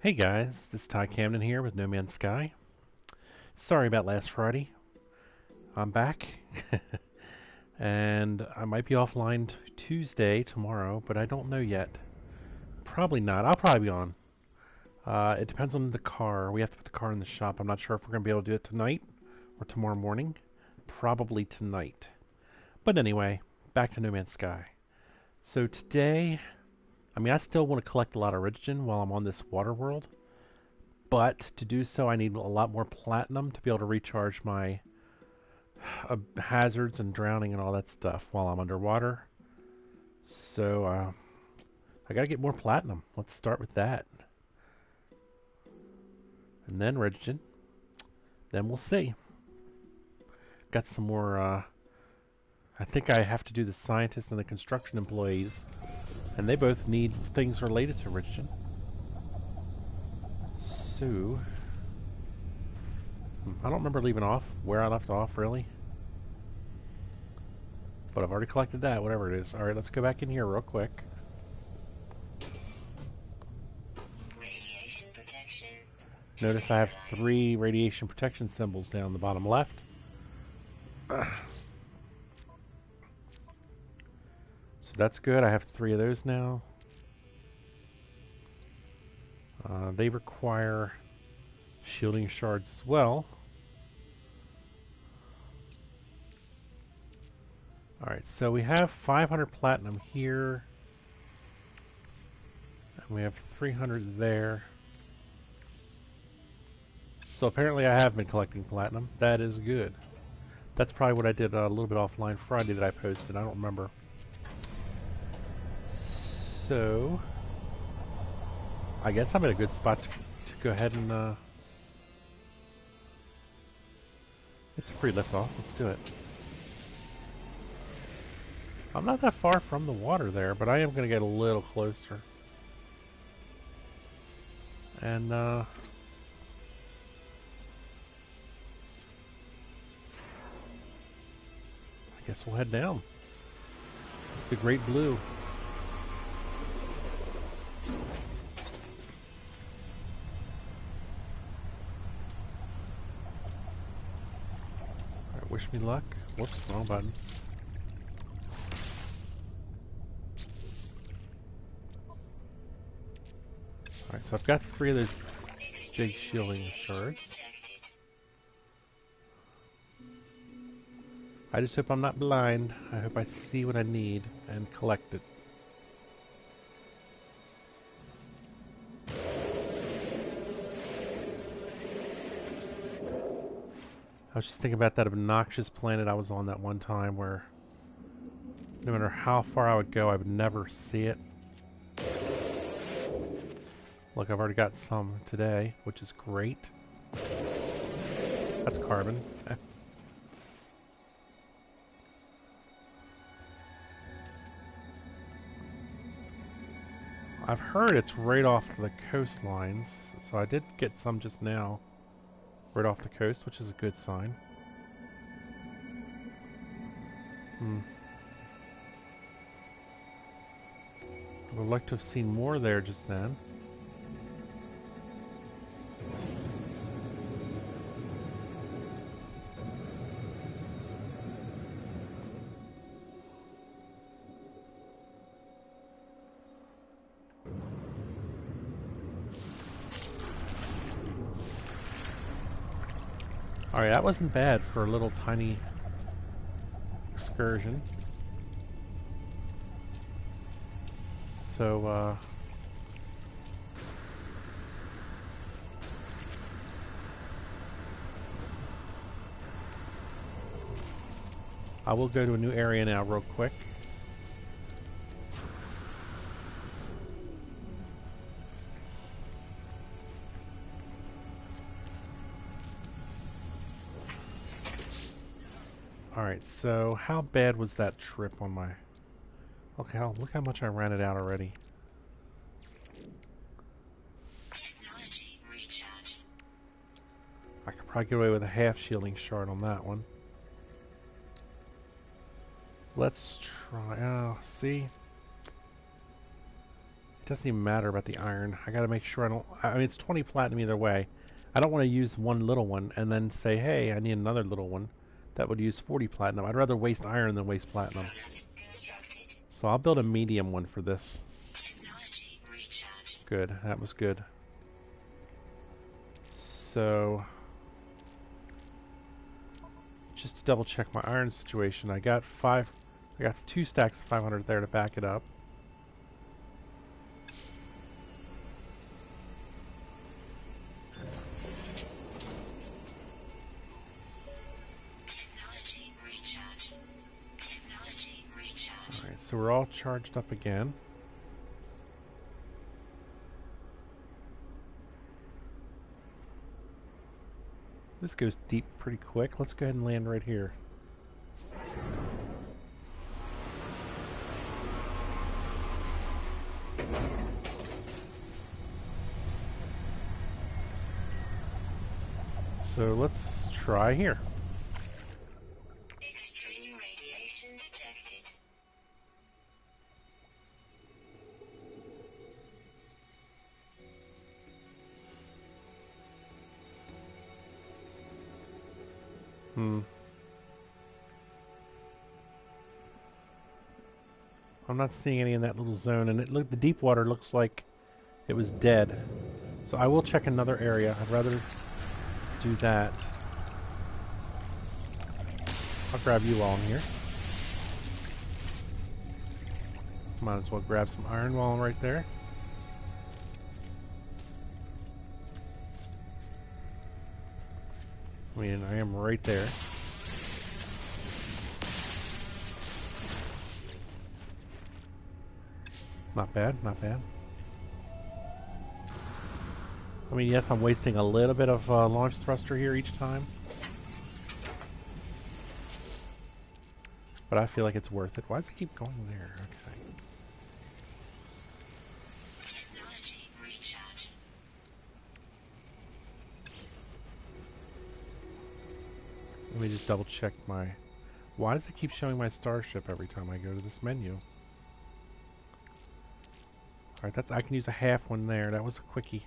Hey guys, this is Ty Camden here with No Man's Sky. Sorry about last Friday. I'm back. And I might be offline Tuesday, tomorrow, but I don't know yet. Probably not. I'll probably be on. It depends on the car. We have to put the car in the shop. I'm not sure if we're going to be able to do it tonight or tomorrow morning. Probably tonight. But anyway, back to No Man's Sky. So today, I still want to collect a lot of Rigogen while I'm on this water world. But to do so, I need a lot more platinum to be able to recharge my hazards and drowning and all that stuff while I'm underwater. So I gotta get more platinum. Let's start with that. And then Rigogen. Then we'll see. Got some more, I think I have to do the scientists and the construction employees. And they both need things related to Rigogen. So, I don't remember leaving off, where I left off really. But I've already collected that, whatever it is. Alright, let's go back in here real quick. Radiation protection. Notice I have 3 radiation protection symbols down the bottom left. So that's good. I have 3 of those now. They require shielding shards as well. Alright, so we have 500 platinum here. And we have 300 there. So apparently I have been collecting platinum. That is good. That's probably what I did a little bit offline Friday that I posted. I don't remember. So I guess I'm in a good spot to go ahead and it's a free liftoff. Let's do it. I'm not that far from the water there, but I am going to get a little closer. And I guess we'll head down. It's the Great Blue. Alright, wish me luck. Whoops, wrong button. Alright, so I've got 3 of those big shielding shards. I just hope I'm not blind. I hope I see what I need and collect it. I was just thinking about that obnoxious planet I was on that one time where no matter how far I would go, I would never see it. Look, I've already got some today, which is great. That's carbon. I've heard it's right off the coastlines, so I did get some just now. Right off the coast, which is a good sign. I would like to have seen more there just then. Alright, that wasn't bad for a little tiny excursion. So, I will go to a new area now real quick. Alright, so how bad was that trip on my... Okay, look how much I ran it out already. Technology recharge. I could probably get away with a half shielding shard on that one. Let's try... Oh, see? It doesn't even matter about the iron. I gotta make sure I don't... I mean, it's 20 platinum either way. I don't want to use one little one and then say, hey, I need another little one that would use 40 platinum. I'd rather waste iron than waste platinum. So I'll build a medium one for this. Good, that was good. So, just to double check my iron situation, I got 2 stacks of 500 there to back it up. Alright, so we're all charged up again. This goes deep pretty quick. Let's go ahead and land right here. So let's try here. Extreme radiation detected. I'm not seeing any in that little zone, and the deep water looks like it was dead. So I will check another area. I'd rather do that. I'll grab you while I'm here. Might as well grab some iron while I'm right there. I mean, I am right there. Not bad, not bad. I mean, yes, I'm wasting a little bit of launch thruster here each time. But I feel like it's worth it. Why does it keep going there? Okay. Technology recharge. Let me just double check my... Why does it keep showing my starship every time I go to this menu? Alright, I can use a half one there. That was a quickie.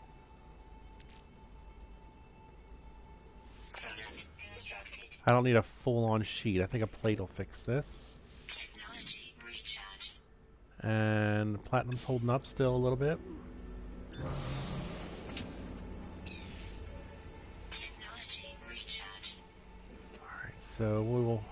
I don't need a full-on sheet. I think a plate will fix this. Technology recharge. And platinum's holding up still a little bit. Technology recharge. Alright, so we will...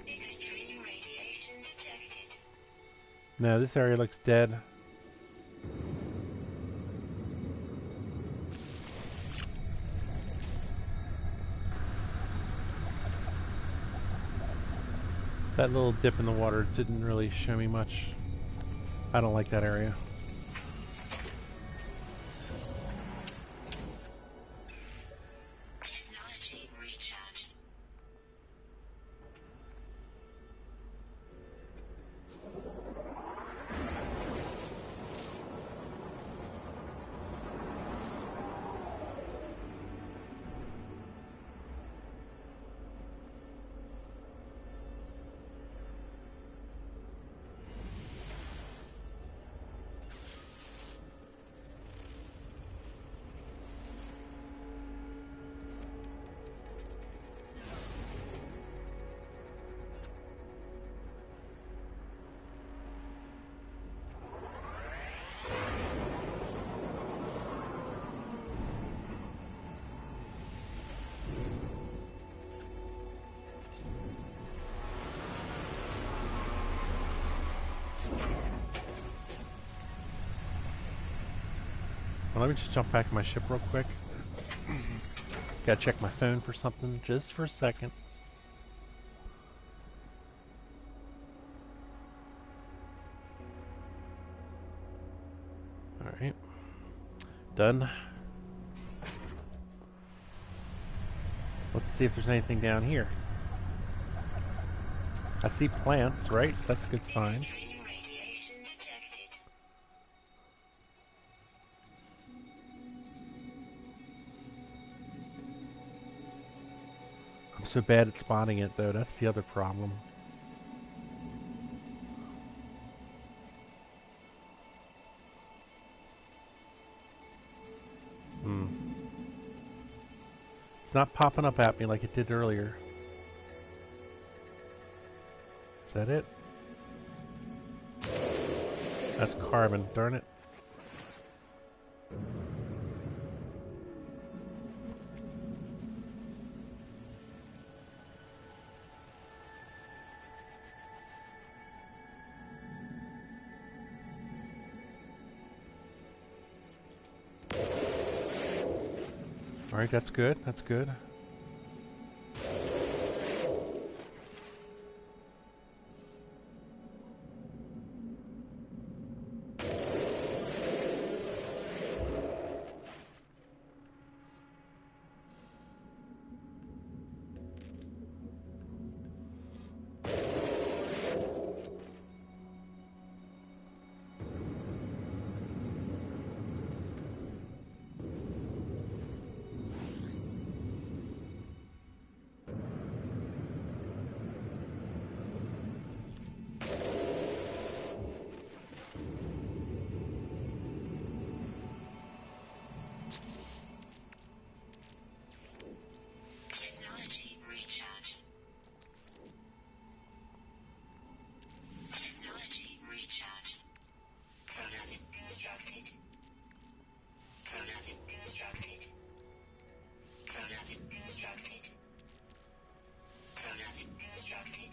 Extreme radiation detected. No, this area looks dead. That little dip in the water didn't really show me much. I don't like that area. Technology recharge. Well, let me just jump back in my ship real quick. Gotta check my phone for something just for a second. Done. Let's see if there's anything down here. I see plants, right? So that's a good sign. Extreme radiation detected. I'm so bad at spotting it, though. That's the other problem. Hmm. It's not popping up at me like it did earlier. Is that it? That's carbon, darn it. Alright, that's good, that's good. Technology recharge. Technology recharge. Product constructed. Product constructed. Product constructed. Product constructed.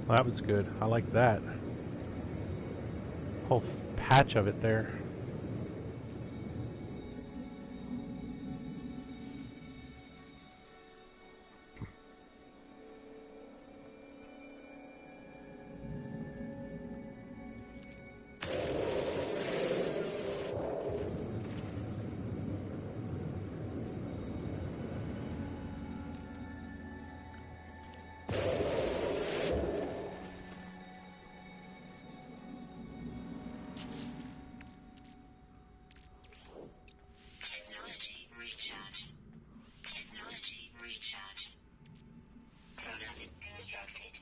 Well, that was good. I like that. Whole patch of it there. Technology recharge. Technology recharge. Product constructed.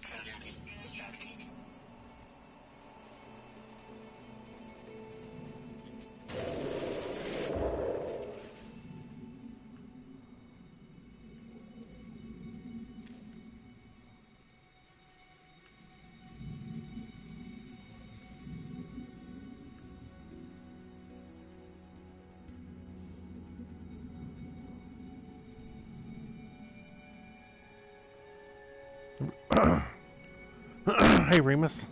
Product constructed. Hey, Remus.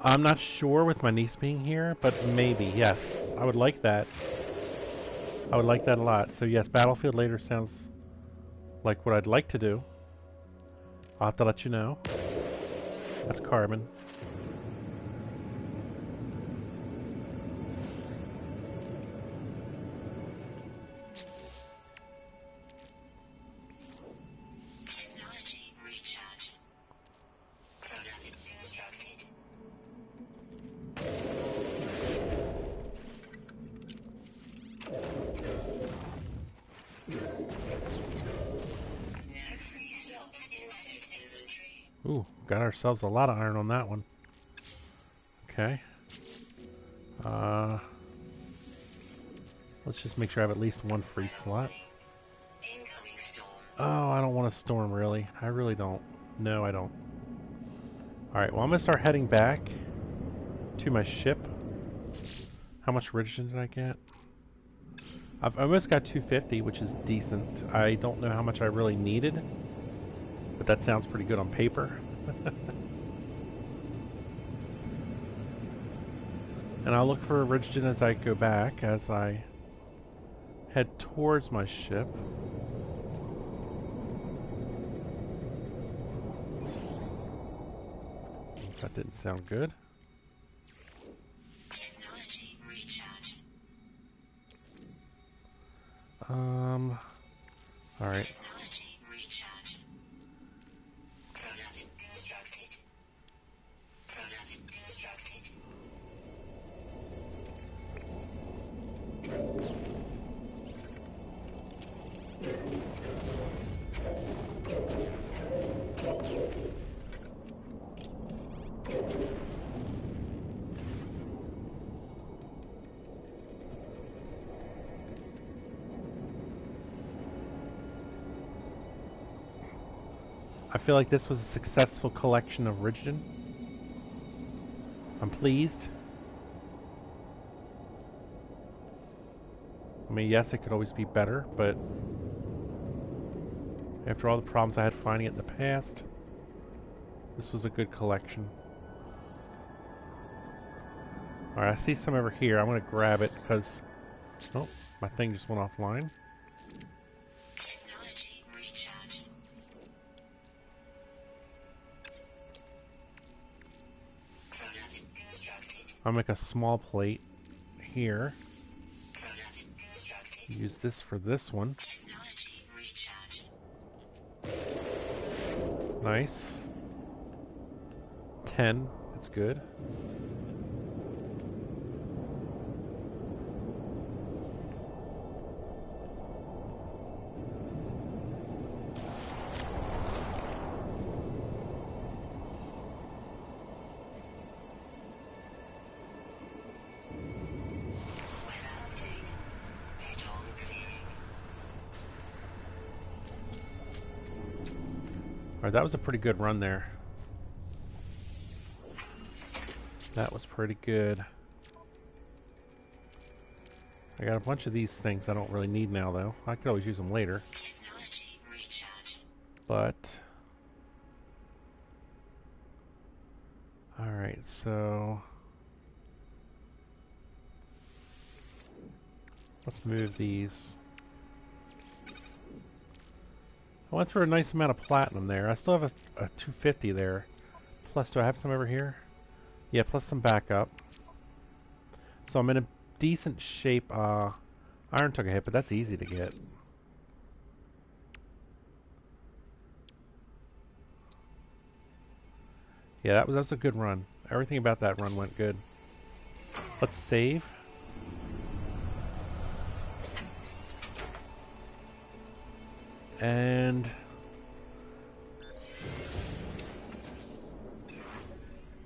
I'm not sure with my niece being here, but maybe, yes. I would like that. I would like that a lot. So yes, Battlefield later sounds like what I'd like to do. I'll have to let you know. That's carbon. Technology recharge. Product constructed. Ooh, got ourselves a lot of iron on that one. Okay. Let's just make sure I have at least one free slot. Incoming storm. Oh, I don't want a storm, really. I really don't. No, I don't. Alright, well, I'm going to start heading back to my ship. How much Rigogen did I get? I've almost got 250, which is decent. I don't know how much I really needed, but that sounds pretty good on paper. And I'll look for Rigogen as I go back, as I head towards my ship. That didn't sound good. Technology recharge. Alright. Technology recharge. Product constructed. Product constructed. I feel like this was a successful collection of Rigogen. I'm pleased. I mean, yes, it could always be better, but after all the problems I had finding it in the past, this was a good collection. Alright, I see some over here. I'm going to grab it because... Oh, my thing just went offline. Technology recharge. Product constructed. I'll make a small plate here. Product constructed. Use this for this one. Technology recharge. Nice. 10. That's good. Alright, that was a pretty good run there. That was pretty good. I got a bunch of these things I don't really need now, though. I could always use them later. Technology recharge. But... Alright, so... Let's move these. I went through a nice amount of platinum there. I still have a 250 there. Plus, do I have some over here? Yeah, plus some backup. So I'm in a decent shape. Iron took a hit, but that's easy to get. Yeah, that was a good run. Everything about that run went good. Let's save. And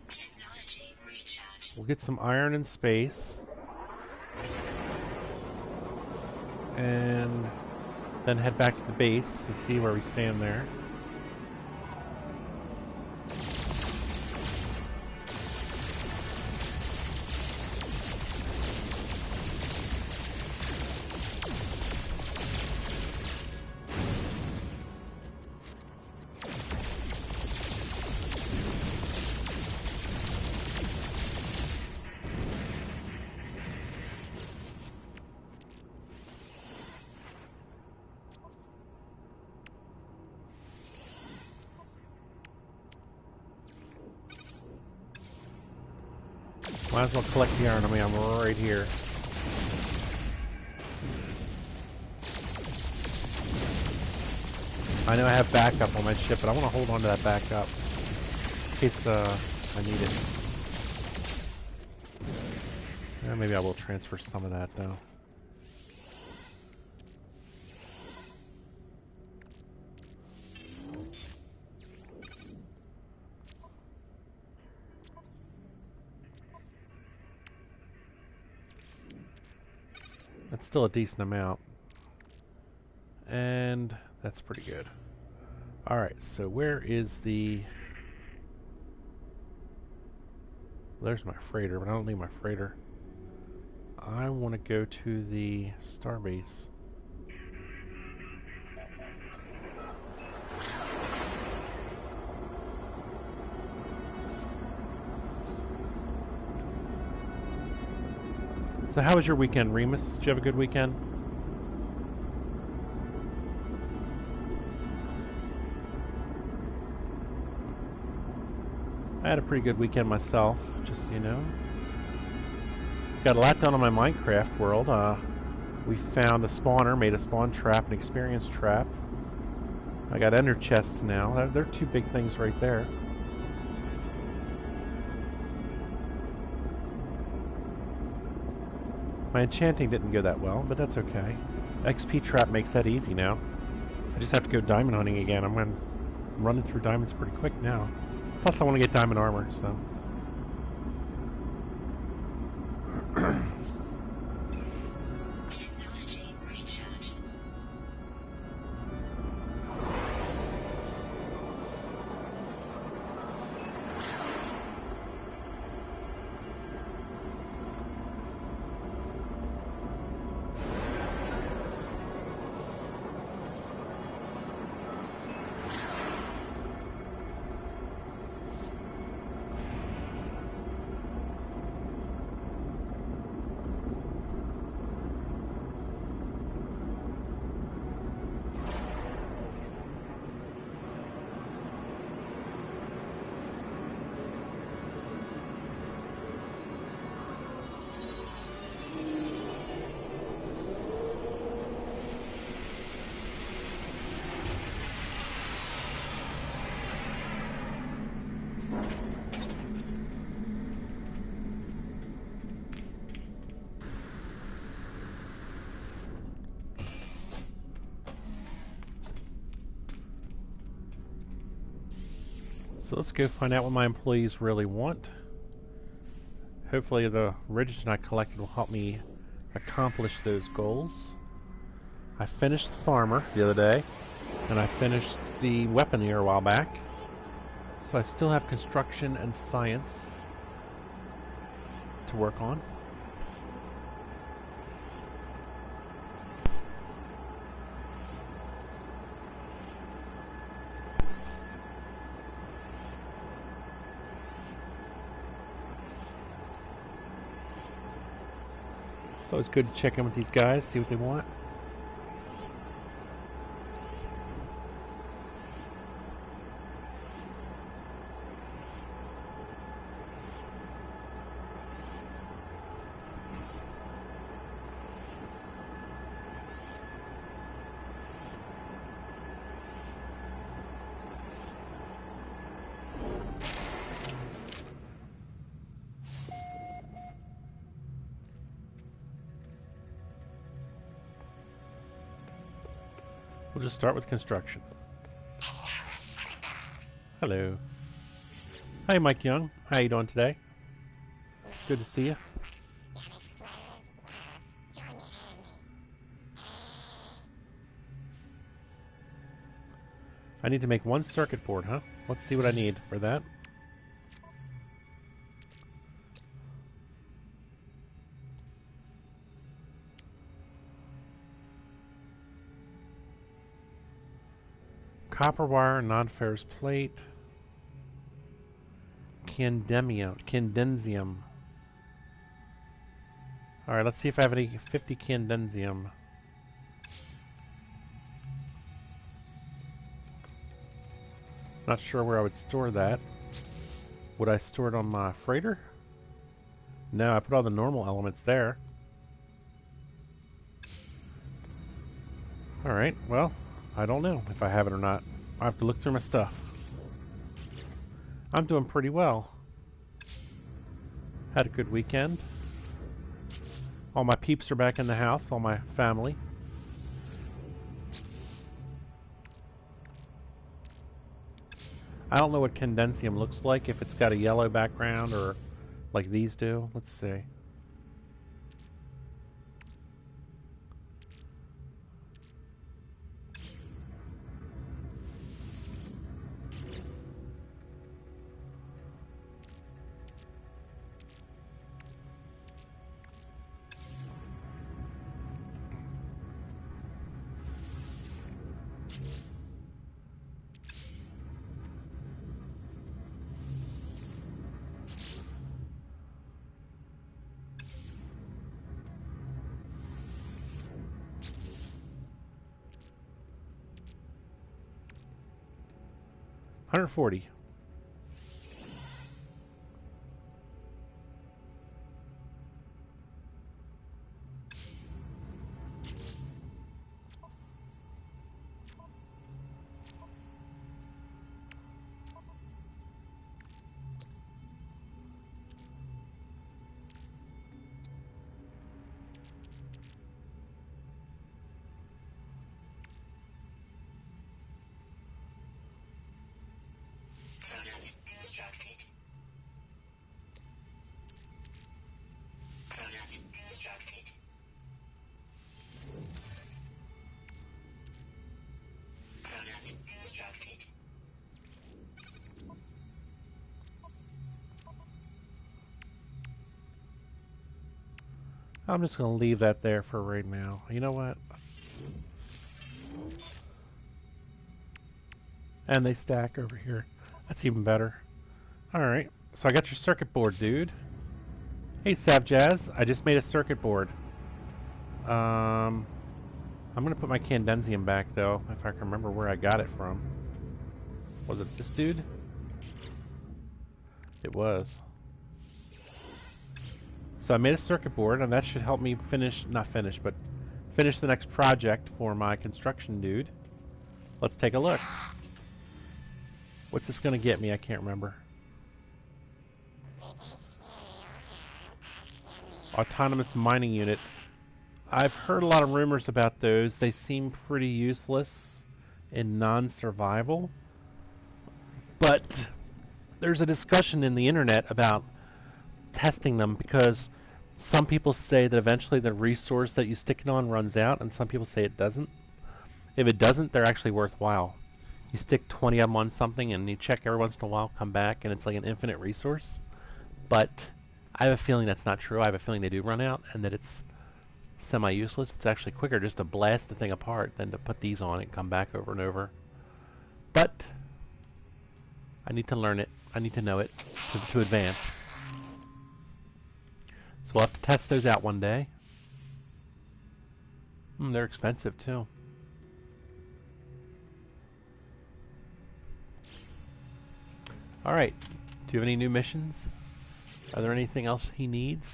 Technology recharge. we'll get some iron in space. And then head back to the base and see where we stand there. Might as well collect the iron. I mean, I'm right here. I know I have backup on my ship, but I want to hold on to that backup in case I need it. Maybe I will transfer some of that, though. That's still a decent amount. And that's pretty good. Alright, so where is the... There's my freighter, but I don't need my freighter. I want to go to the starbase. So how was your weekend, Remus? Did you have a good weekend? I had a pretty good weekend myself, just so you know. Got a lot done on my Minecraft world. We found a spawner, made a spawn trap, an experience trap. I got ender chests now. They're two big things right there. My enchanting didn't go that well, but that's okay. XP trap makes that easy now. I just have to go diamond hunting again. I'm running through diamonds pretty quick now. Plus I want to get diamond armor, so... Technology recharge. So let's go find out what my employees really want. Hopefully the reagent I collected will help me accomplish those goals. I finished the farmer the other day, and I finished the weaponeer a while back. So I still have construction and science to work on. It's always good to check in with these guys, see what they want. We'll just start with construction. Hello. Hi, Mike Young. How you doing today? Good to see you. I need to make one circuit board, huh? Let's see what I need for that. Copper wire, non-ferrous plate, candensium. Alright, let's see if I have any 50 candensium. Not sure where I would store that. Would I store it on my freighter? No, I put all the normal elements there. Alright, well, I don't know if I have it or not. I have to look through my stuff. I'm doing pretty well. Had a good weekend. All my peeps are back in the house, all my family. I don't know what condensium looks like, if it's got a yellow background or like these do. Let's see. 140. Product constructed. Product constructed. Product constructed. I'm just going to leave that there for right now. You know what? And they stack over here. That's even better. Alright, so I got your circuit board, dude. Hey, Sav Jazz, I just made a circuit board. I'm going to put my Candensium back, though, if I can remember where I got it from. Was it this dude? It was. So I made a circuit board, and that should help me finish, not finish, but finish the next project for my construction dude. Let's take a look. What's this going to get me? I can't remember. Autonomous mining unit. I've heard a lot of rumors about those. They seem pretty useless in non-survival. But there's a discussion in the internet about testing them because some people say that eventually the resource that you stick it on runs out, and some people say it doesn't. If it doesn't, they're actually worthwhile. You stick 20 of them on something and you check every once in a while, come back, and it's like an infinite resource. But I have a feeling that's not true. I have a feeling they do run out and that it's semi-useless. It's actually quicker just to blast the thing apart than to put these on and come back over and over. But I need to learn it. I need to know it to advance. So we'll have to test those out one day. They're expensive too. Alright, do you have any new missions? Are there anything else he needs?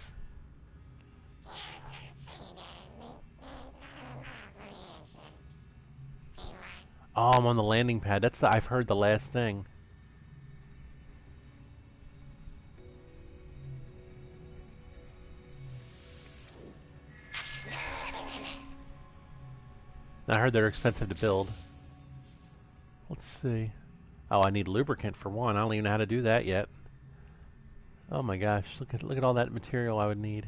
Oh, I'm on the landing pad. That's I've heard the last thing. I heard they're expensive to build. Let's see. Oh, I need lubricant for one. I don't even know how to do that yet. Oh my gosh, look at all that material I would need.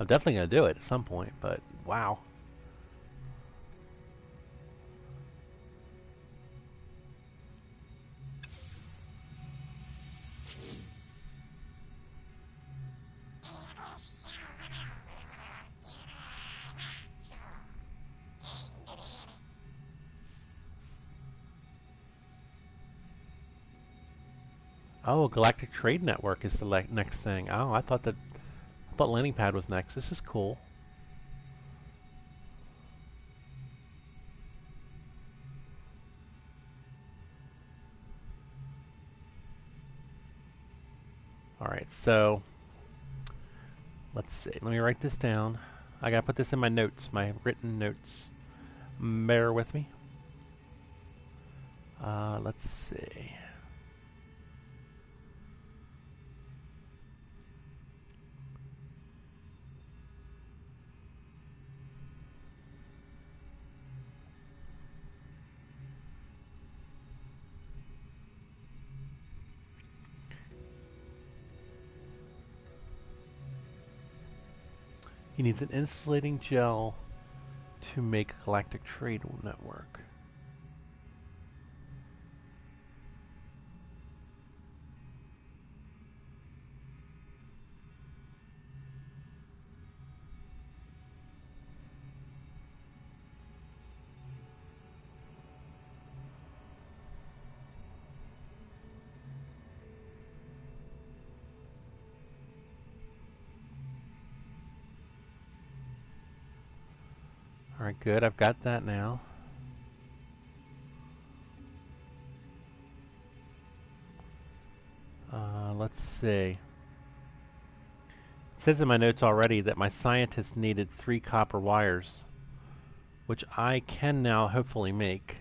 I'm definitely gonna do it at some point, but wow. Oh, Galactic Trade Network is the next thing. Oh, I thought landing pad was next. This is cool. Alright, so let's see. Let me write this down. I gotta put this in my notes, my written notes. Bear with me. Let's see. He needs an insulating gel to make a galactic trade network. Alright, good. I've got that now. Let's see. It says in my notes already that my scientist needed 3 copper wires, which I can now hopefully make.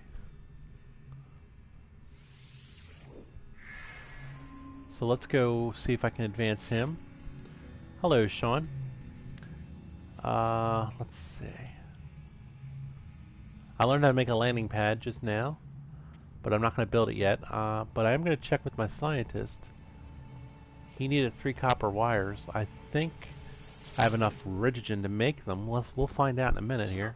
So let's go see if I can advance him. Hello, Sean. Let's see. I learned how to make a landing pad just now, but I'm not going to build it yet. But I am going to check with my scientist. He needed 3 copper wires. I think I have enough Rigogen to make them. We'll find out in a minute here.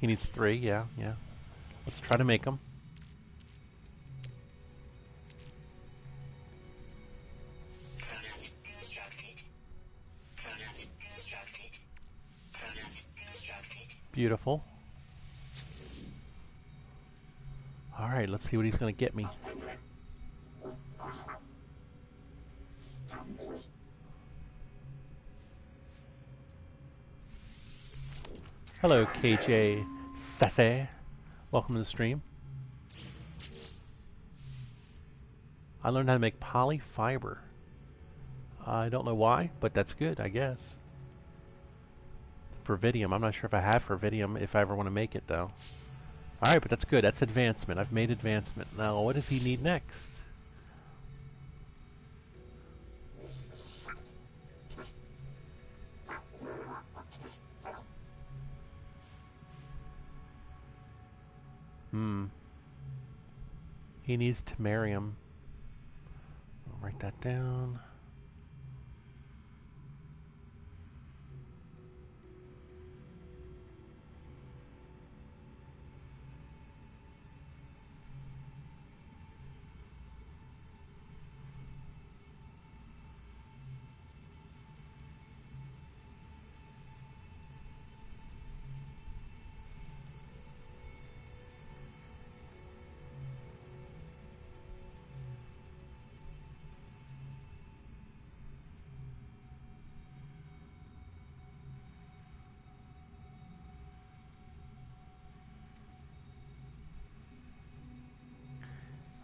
He needs 3, yeah. Let's try to make them. Product extracted. Product extracted. Product extracted. Beautiful. Alright, let's see what he's going to get me. Hello, KJ Sassy. Welcome to the stream. I learned how to make polyfiber. I don't know why, but that's good, I guess. Fervidium. I'm not sure if I have Fervidium, if I ever want to make it, though. Alright, but that's good. That's advancement. I've made advancement. Now, what does he need next? He needs Temerium. I'll write that down.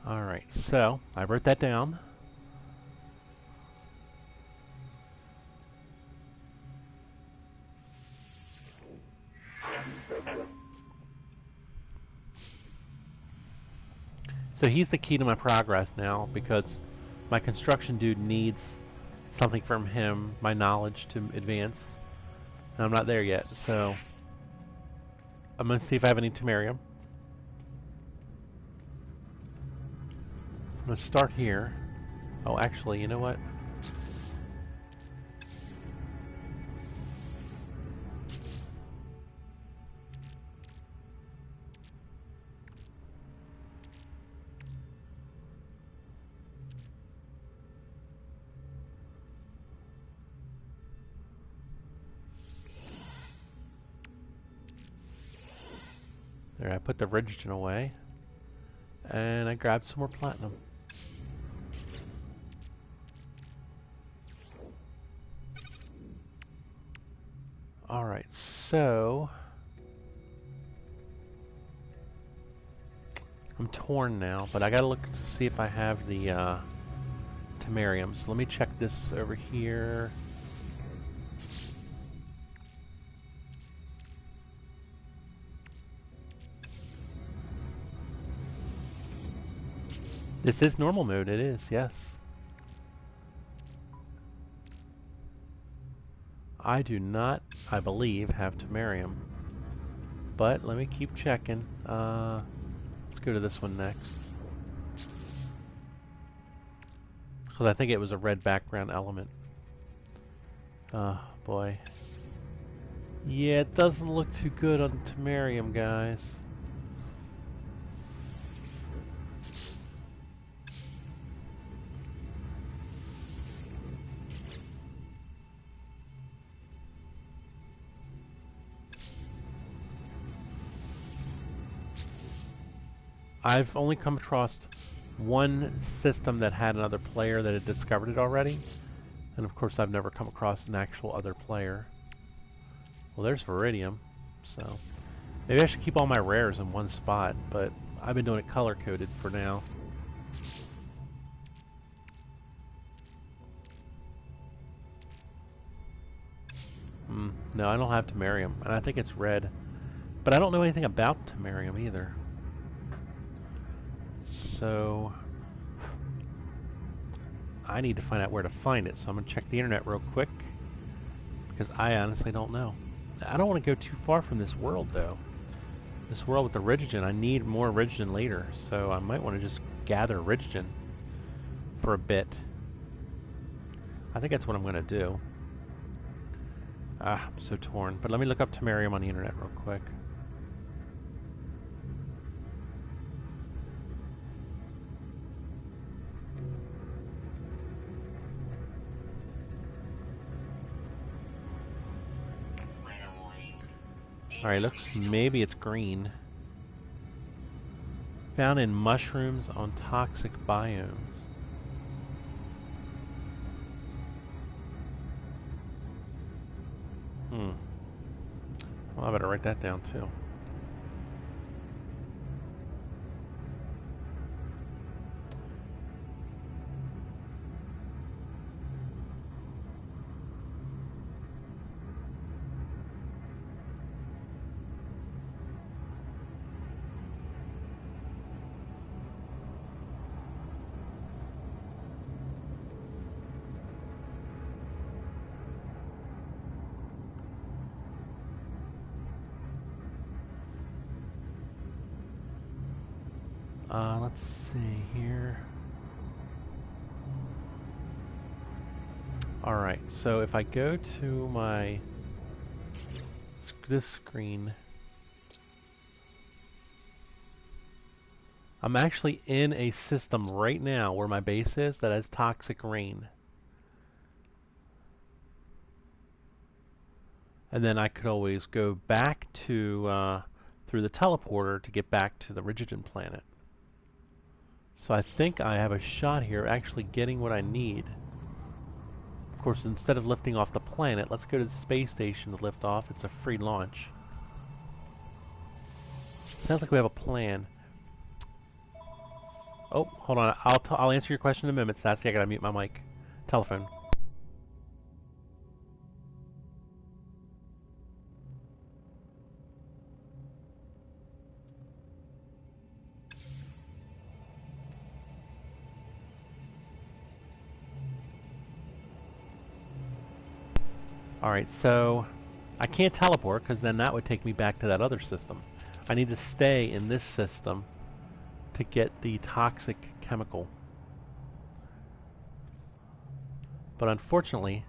Alright, so I wrote that down. So he's the key to my progress now, because my construction dude needs something from him, my knowledge, to advance. And I'm not there yet, so I'm going to see if I have any Temerium. I'm going to start here. Oh, actually, you know what? There, I put the Rigogen away. And I grabbed some more platinum. Alright, so I'm torn now, but I gotta look to see if I have the Temerium. So let me check this over here. This is normal mode, it is, yes. I do not, I believe, have Temerium. But let me keep checking. Let's go to this one next. Because I think it was a red background element. Oh, boy. Yeah, it doesn't look too good on Temerium, guys. I've only come across one system that had another player that had discovered it already. And of course I've never come across an actual other player. Well, there's Viridium, so maybe I should keep all my rares in one spot, but I've been doing it color-coded for now. No, I don't have Temerium, and I think it's red. But I don't know anything about Temerium either. So I need to find out where to find it, so I'm going to check the internet real quick, because I honestly don't know. I don't want to go too far from this world, though. This world with the Rigogen, I need more Rigogen later, so I might want to just gather Rigogen for a bit. I think that's what I'm going to do. I'm so torn. But let me look up Temerium on the internet real quick. Alright, looks maybe it's green. Found in mushrooms on toxic biomes. Well, I better write that down too. Let's see here. Alright, so if I go to my this screen, I'm actually in a system right now where my base is that has toxic rain. And then I could always go back to through the teleporter to get back to the Rigogen planet. So I think I have a shot here actually getting what I need. Of course, instead of lifting off the planet, let's go to the space station to lift off. It's a free launch. Sounds like we have a plan. Oh, hold on. I'll answer your question in a minute, Sassy. I gotta mute my mic. Telephone. Alright, so I can't teleport because then that would take me back to that other system. I need to stay in this system to get the toxic chemical. But unfortunately,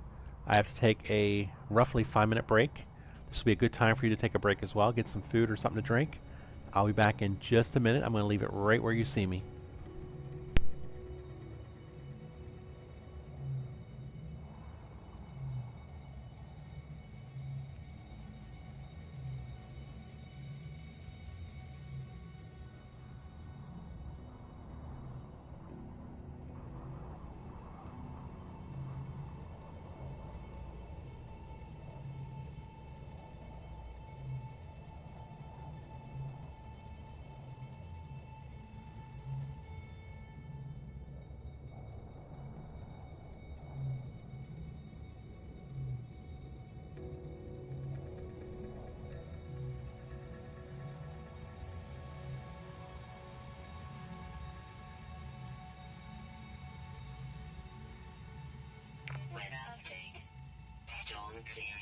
I have to take a roughly 5-minute break. This will be a good time for you to take a break as well. Get some food or something to drink. I'll be back in just a minute. I'm going to leave it right where you see me. Weather update. Storm clearing.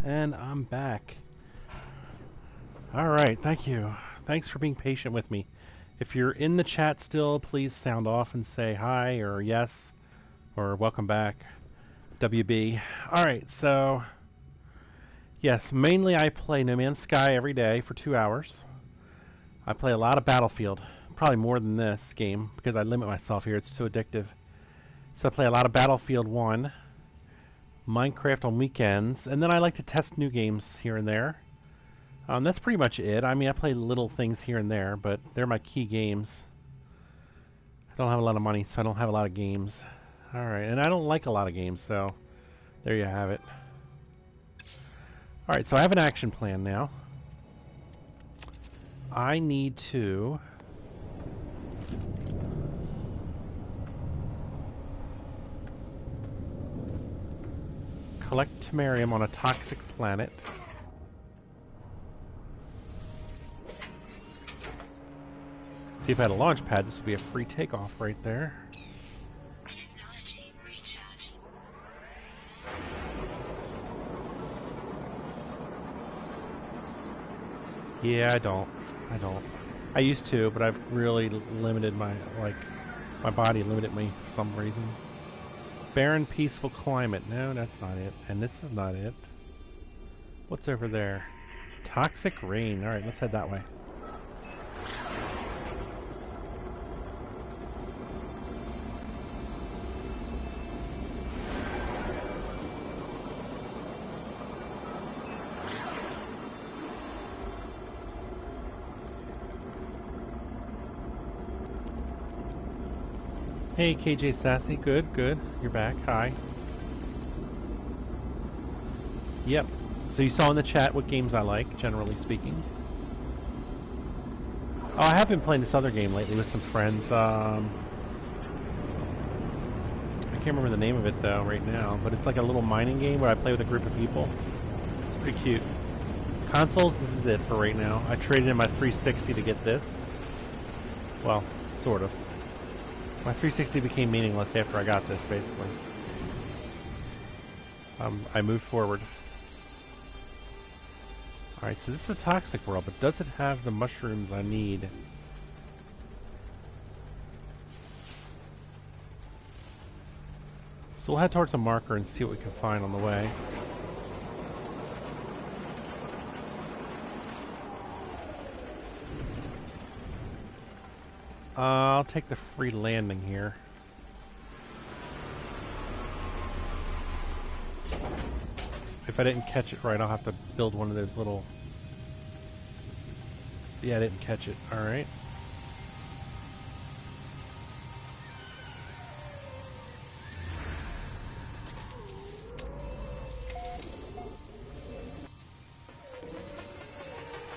And I'm back. Alright, thank you. Thanks for being patient with me. If you're in the chat still, please sound off and say hi or yes or welcome back. WB. Alright, so yes, mainly I play No Man's Sky every day for 2 hours. I play a lot of Battlefield, probably more than this game because I limit myself here, it's too addictive. So I play a lot of Battlefield 1, Minecraft on weekends, and then I like to test new games here and there. That's pretty much it. I mean, I play little things here and there, but they're my key games. I don't have a lot of money, so I don't have a lot of games. Alright, and I don't like a lot of games, so there you have it. Alright, so I have an action plan now. I need to collect Temerium on a toxic planet. See, if I had a launch pad, this would be a free takeoff right there. Technology recharging. Yeah, I don't. I used to, but I've really limited my body limited me for some reason. Barren, peaceful climate. No, that's not it. And this is not it. What's over there? Toxic rain. Alright, let's head that way. Hey, KJ Sassy. Good, good. You're back. Hi. Yep. So you saw in the chat what games I like, generally speaking. Oh, I have been playing this other game lately with some friends. I can't remember the name of it though right now, but it's like a little mining game where I play with a group of people. It's pretty cute. Consoles, this is it for right now. I traded in my 360 to get this. Well, sort of. My 360 became meaningless after I got this, basically. I moved forward. Alright, so this is a toxic world, but does it have the mushrooms I need? So we'll head towards a marker and see what we can find on the way. I'll take the free landing here. If I didn't catch it right, I'll have to build one of those little... Yeah, I didn't catch it. Alright.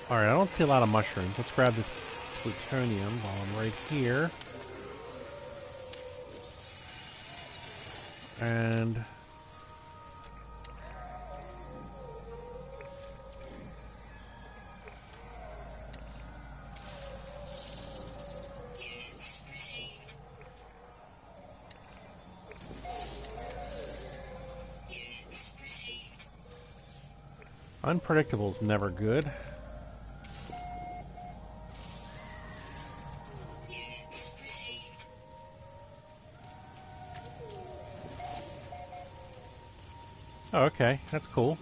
Alright, I don't see a lot of mushrooms. Let's grab this plutonium while I'm right here. And... unpredictable is never good. Oh, okay, that's cool.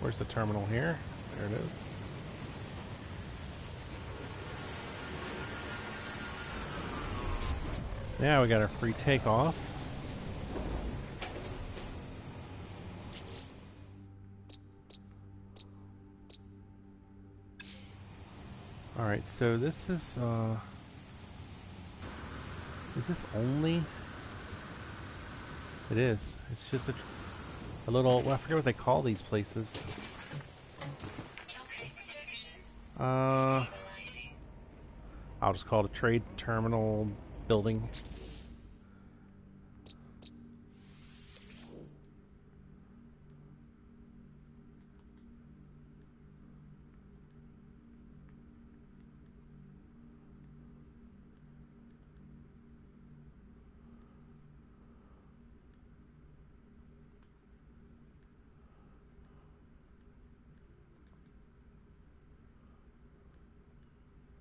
Where's the terminal here? There it is. Now we got our free takeoff. Alright, so this is this only? It is. It's just a little, well, I forget what they call these places. Toxic protection. Uh, Stabilizing. I'll just call it a trade terminal building.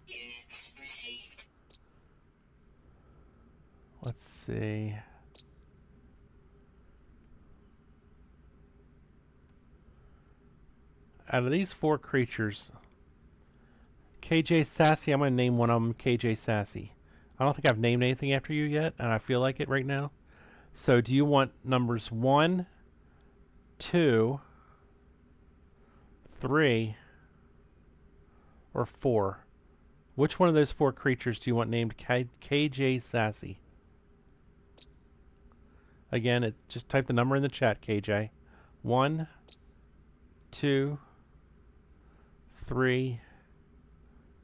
Units received. Let's see. Out of these 4 creatures, KJ Sassy, I'm going to name one of them KJ Sassy. I don't think I've named anything after you yet, and I feel like it right now. So do you want numbers 1, 2, 3, or 4? Which one of those 4 creatures do you want named KJ Sassy? Again, just type the number in the chat, KJ. 1, 2, 3,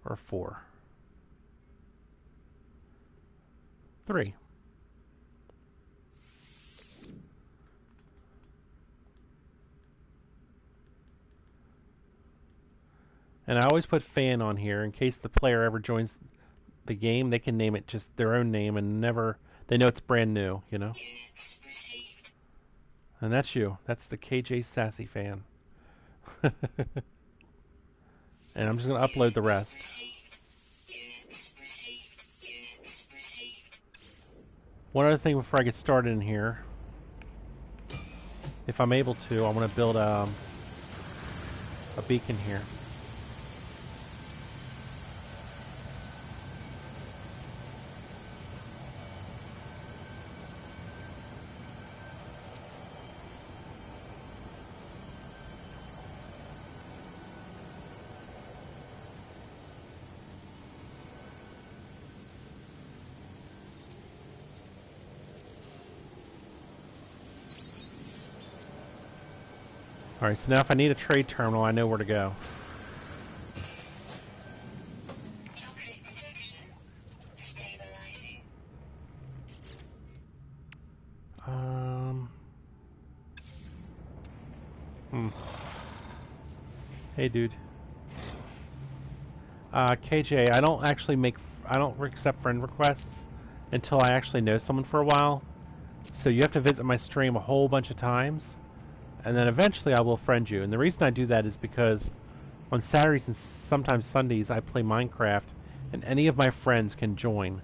or 4? 3. And I always put fan on here in case the player ever joins the game. They can name it just their own name and never, they know it's brand new, you know? Units received. And that's you. That's the KJ Sassy fan. And I'm just going to upload the rest. Units received. Units received. One other thing before I get started in here. If I'm able to, I want to build a beacon here. Alright, so now if I need a trade terminal, I know where to go. Toxic protection. Stabilizing. Hey, dude. KJ, I don't accept friend requests until I actually know someone for a while. So you have to visit my stream a whole bunch of times, and then eventually I will friend you. And the reason I do that is because on Saturdays and sometimes Sundays I play Minecraft, and any of my friends can join.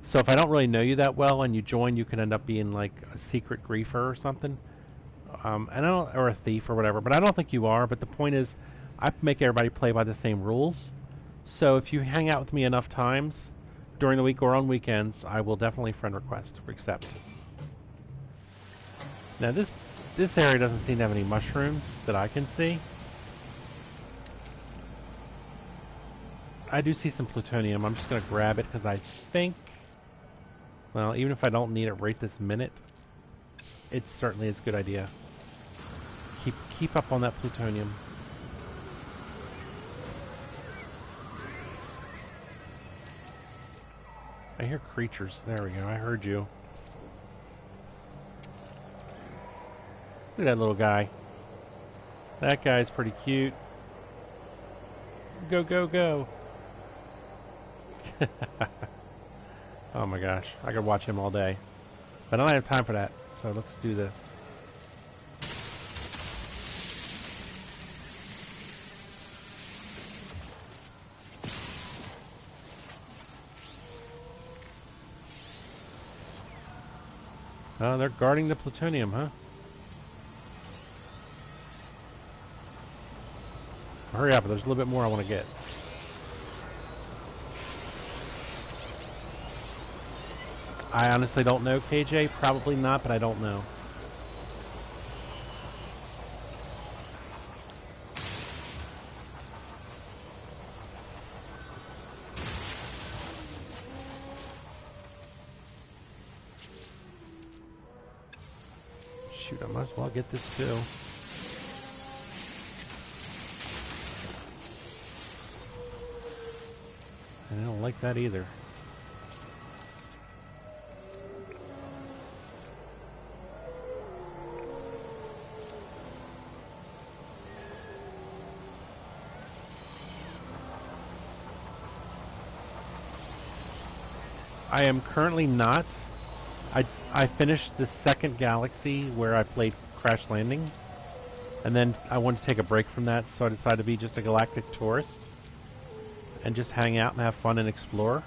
So if I don't really know you that well and you join, you can end up being like a secret griefer or something. Or a thief or whatever, but I don't think you are. But the point is, I make everybody play by the same rules. So if you hang out with me enough times during the week or on weekends, I will definitely friend request or accept. Now this area doesn't seem to have any mushrooms that I can see. I do see some plutonium. I'm just going to grab it because I think, well, even if I don't need it right this minute, it certainly is a good idea. Keep up on that plutonium. I hear creatures. There we go. I heard you. Look at that little guy. That guy's pretty cute. Go, go, go. Oh my gosh. I could watch him all day. But I don't have time for that. So let's do this. Oh, they're guarding the plutonium, huh? Hurry up, there's a little bit more I want to get. I honestly don't know, KJ. Probably not, but I don't know. Shoot, I might as well get this too. And I don't like that either. I am currently not. I finished the second galaxy where I played Crash Landing, and then I wanted to take a break from that, so I decided to be just a galactic tourist and just hang out and have fun and explore.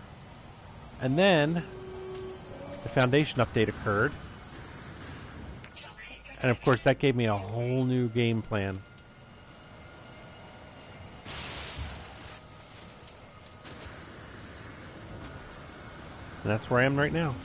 And then the Foundation update occurred, and of course that gave me a whole new game plan. And that's where I am right now.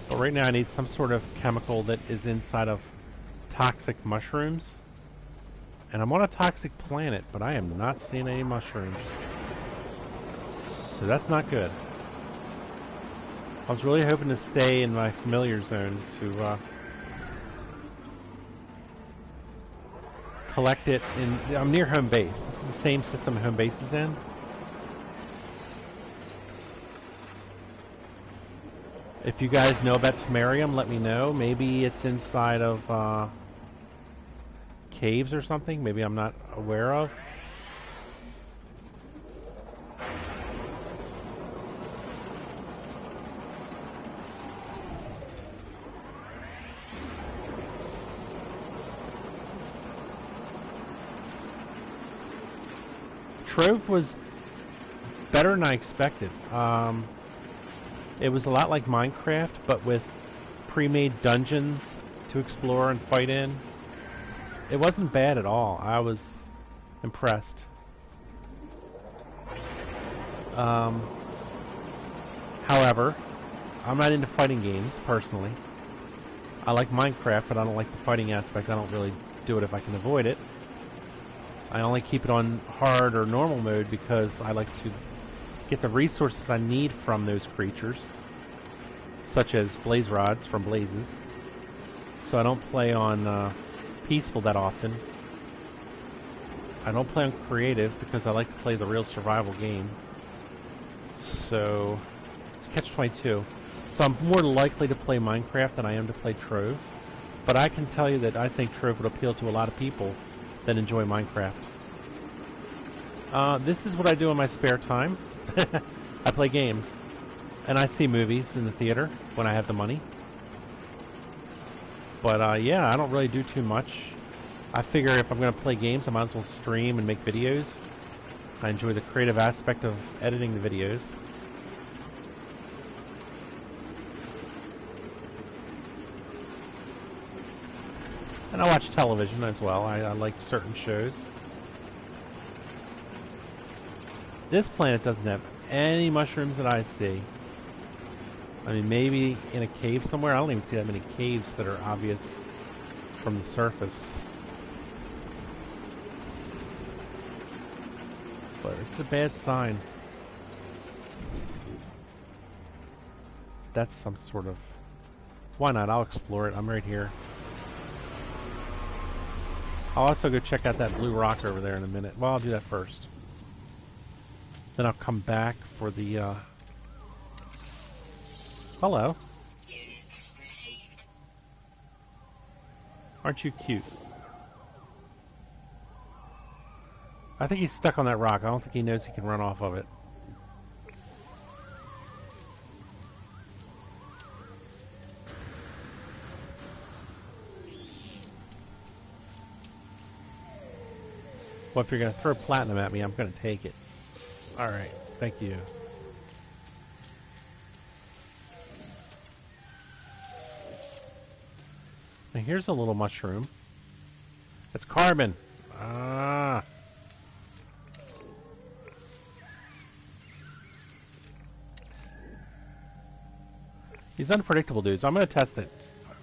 But right now I need some sort of chemical that is inside of toxic mushrooms. And I'm on a toxic planet, but I am not seeing any mushrooms. So that's not good. I was really hoping to stay in my familiar zone to collect it in... I'm near home base. This is the same system home base is in. If you guys know about Temerium, let me know. Maybe it's inside of caves or something. Maybe I'm not aware of. Trove was better than I expected. It was a lot like Minecraft, but with pre-made dungeons to explore and fight in. It wasn't bad at all. I was impressed. However, I'm not into fighting games, personally. I like Minecraft, but I don't like the fighting aspect. I don't really do it if I can avoid it. I only keep it on hard or normal mode because I like to get the resources I need from those creatures, such as blaze rods from blazes. So I don't play on peaceful that often. I don't play on creative because I like to play the real survival game. So it's catch-22. So I'm more likely to play Minecraft than I am to play Trove. But I can tell you that I think Trove would appeal to a lot of people that enjoy Minecraft. This is what I do in my spare time. I play games. And I see movies in the theater when I have the money. But yeah, I don't really do too much. I figure if I'm going to play games, I might as well stream and make videos. I enjoy the creative aspect of editing the videos. And I watch television as well. I like certain shows. This planet doesn't have any mushrooms that I see. I mean, maybe in a cave somewhere. I don't even see that many caves that are obvious from the surface. But it's a bad sign. That's some sort of... Why not? I'll explore it. I'm right here. I'll also go check out that blue rock over there in a minute. Well, I'll do that first. Then I'll come back for the, Hello. Aren't you cute? I think he's stuck on that rock. I don't think he knows he can run off of it. Well, if you're going to throw platinum at me, I'm going to take it. Alright, thank you. Now here's a little mushroom. It's carbon. Ah. These unpredictable dudes. I'm gonna test it.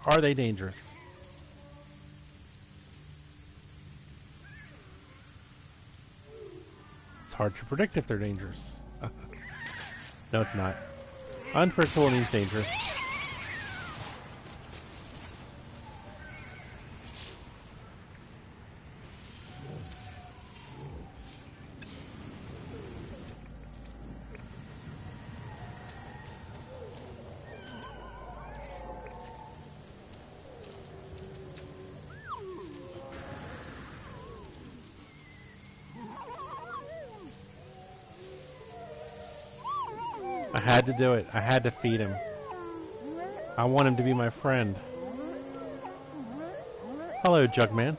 Are they dangerous? It's hard to predict if they're dangerous. No, it's not. Unpredictable means dangerous. I had to do it. I had to feed him. I want him to be my friend. Hello, Jugman.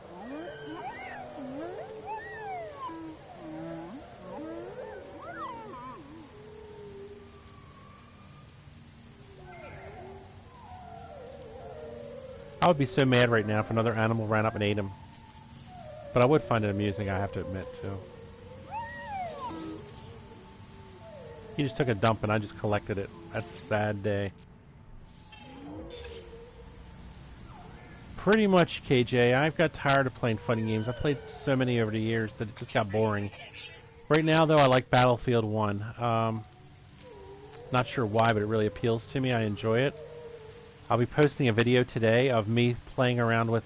I would be so mad right now if another animal ran up and ate him. But I would find it amusing, I have to admit, too. He just took a dump and I just collected it. That's a sad day. Pretty much, KJ. I've got tired of playing fighting games. I've played so many over the years that it just got boring. Right now, though, I like Battlefield 1. Not sure why, but it really appeals to me. I enjoy it. I'll be posting a video today of me playing around with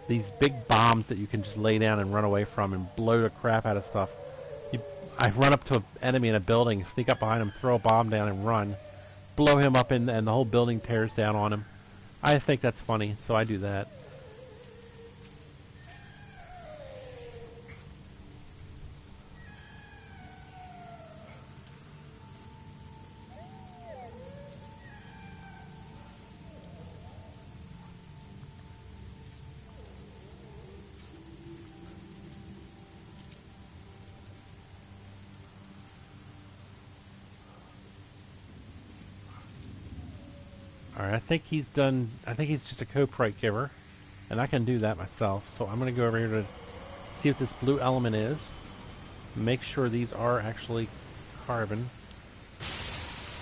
these big bombs that you can just lay down and run away from and blow the crap out of stuff. I run up to an enemy in a building, sneak up behind him, throw a bomb down and run. Blow him up and the whole building tears down on him. I think that's funny, so I do that. Alright, I think he's done. I think he's just a co-prite giver. And I can do that myself. So I'm going to go over here to see what this blue element is. Make sure these are actually carbon.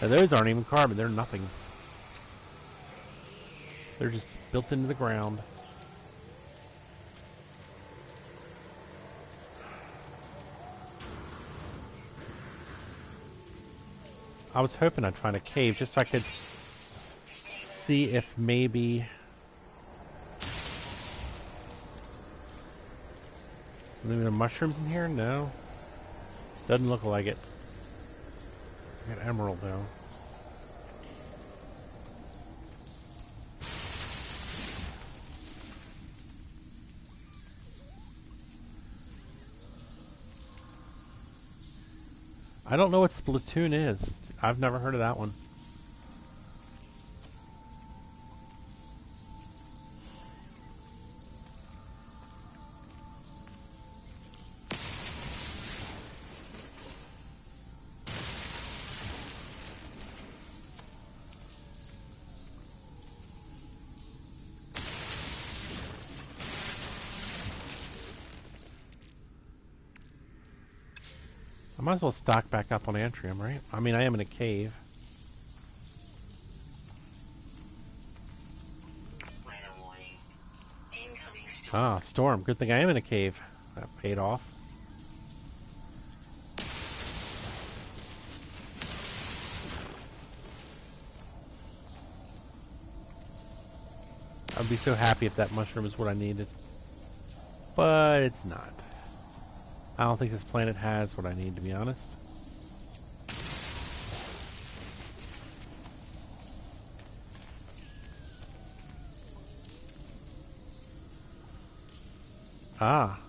Now, those aren't even carbon. They're nothing. They're just built into the ground. I was hoping I'd find a cave just so I could see if maybe maybe the mushrooms in here? No. Doesn't look like it. I got emerald though. I don't know what Splatoon is. I've never heard of that one. I might as well stock back up on Antrium, right? I mean, I am in a cave. Ah, storm. Good thing I am in a cave. That paid off. I'd be so happy if that mushroom is what I needed. But it's not. I don't think this planet has what I need, to be honest. Ah.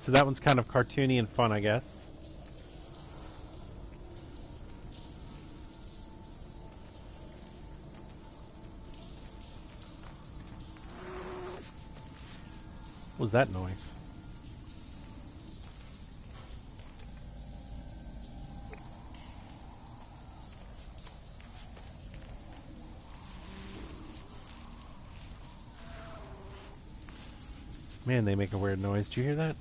So that one's kind of cartoony and fun, I guess. What was that noise? Man, they make a weird noise. Do you hear that?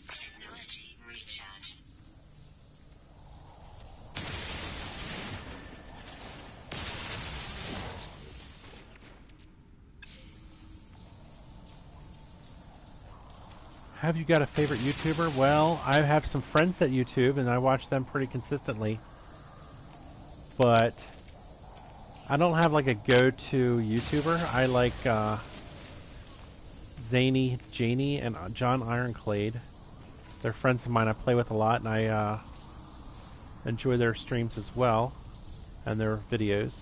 Technology recharge. Have you got a favorite YouTuber? Well, I have some friends that YouTube, and I watch them pretty consistently. But I don't have like a go-to YouTuber. I like Zany Janie and John Ironclade. They're friends of mine I play with a lot, and I enjoy their streams as well and their videos.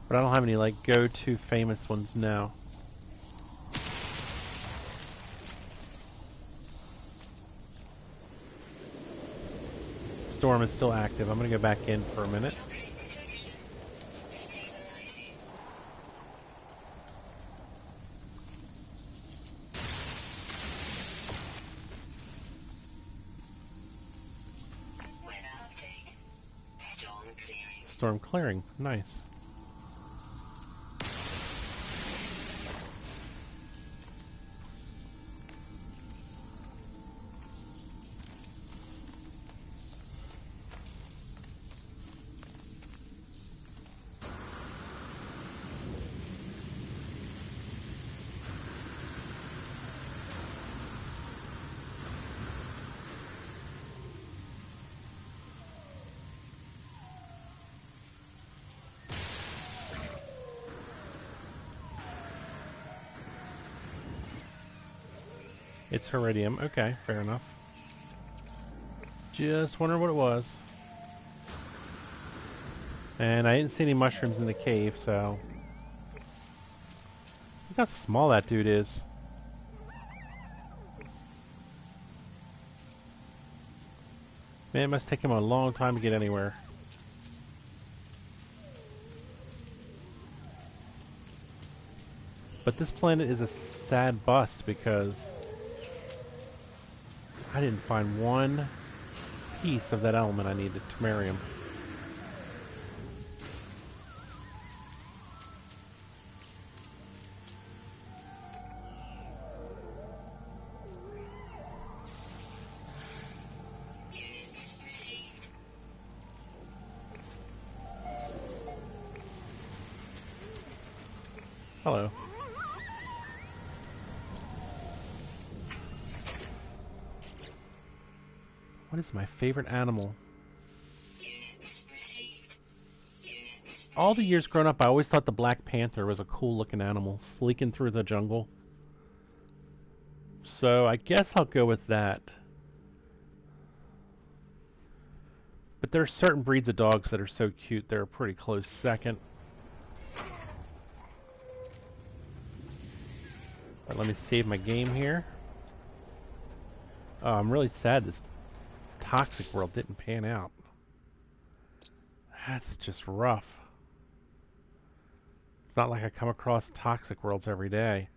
But I don't have any like go-to famous ones now. Storm is still active. I'm gonna go back in for a minute. Toxic protection. Stabilizing. Weather update. Storm clearing. Storm clearing. Nice. It's Heridium. Okay, fair enough. Just wondering what it was. And I didn't see any mushrooms in the cave, so... Look how small that dude is. Man, it must take him a long time to get anywhere. But this planet is a sad bust because I didn't find one piece of that element I needed, Tamarium. Units received. Hello. What is my favorite animal? Units received. Units All the years growing up, I always thought the Black Panther was a cool looking animal, sleeking through the jungle. So I guess I'll go with that. But there are certain breeds of dogs that are so cute, they're a pretty close second. But let me save my game here. Oh, I'm really sad this Toxic World didn't pan out. That's just rough. It's not like I come across Toxic Worlds every day.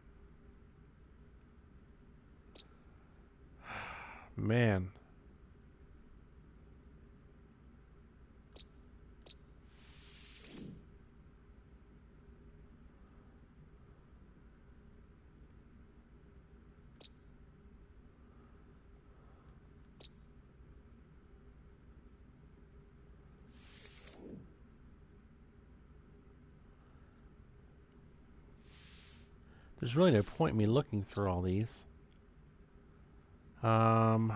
Man. There's really no point in me looking through all these. Hmm.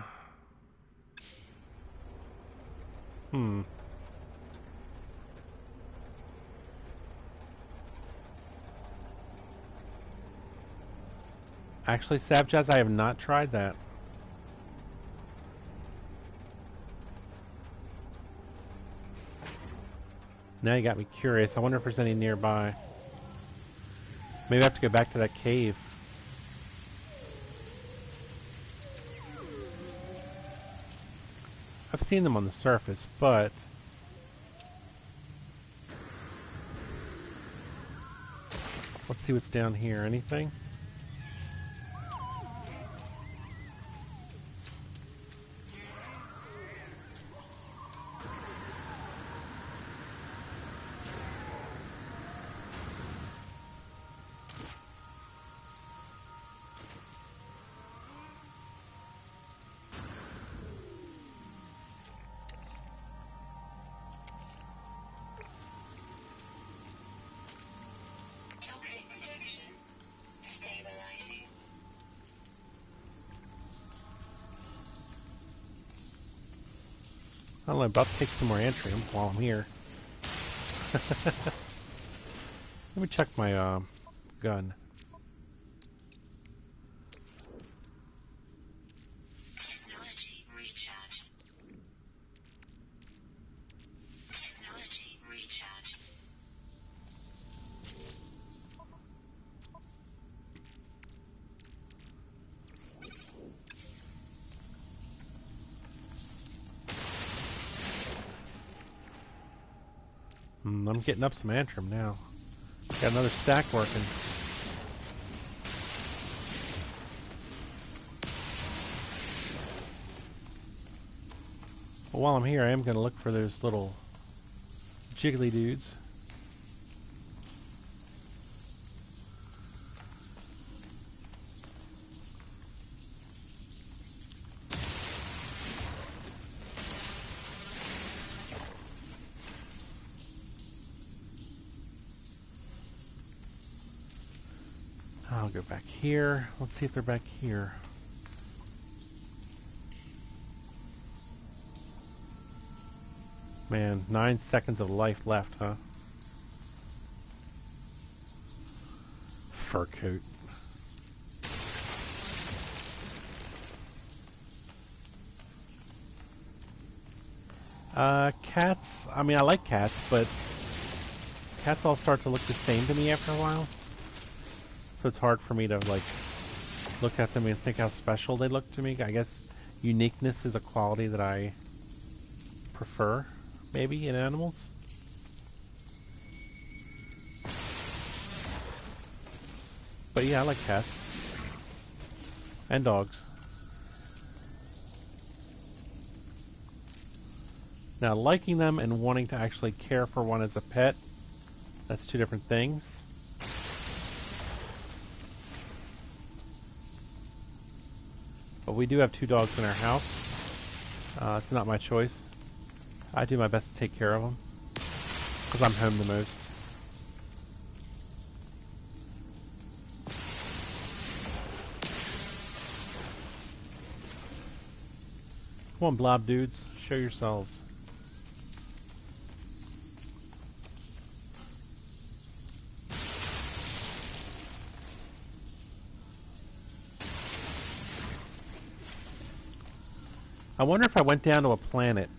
Actually, Sabjaz, I have not tried that. Now you got me curious. I wonder if there's any nearby. Maybe I have to go back to that cave. I've seen them on the surface, but... let's see what's down here. Anything? Toxic protection. Stabilizing. I don't know, about to take some more Antrium while I'm here. Let me check my gun. Technology recharge. Technology recharge. I'm getting up some Antrim now. Got another stack working. Well, while I'm here, I am going to look for those little jiggly dudes. I'll go back here. Let's see if they're back here. Man, 9 seconds of life left, huh? Fur coat. Cats. I mean, I like cats, but cats all start to look the same to me after a while. So it's hard for me to, like, look at them and think how special they look to me. I guess uniqueness is a quality that I prefer, maybe, in animals. But yeah, I like cats. And dogs. Now, liking them and wanting to actually care for one as a pet, that's two different things. But we do have 2 dogs in our house. It's not my choice. I do my best to take care of them. Because I'm home the most. Come on, blob dudes. Show yourselves. I wonder if I went down to a planet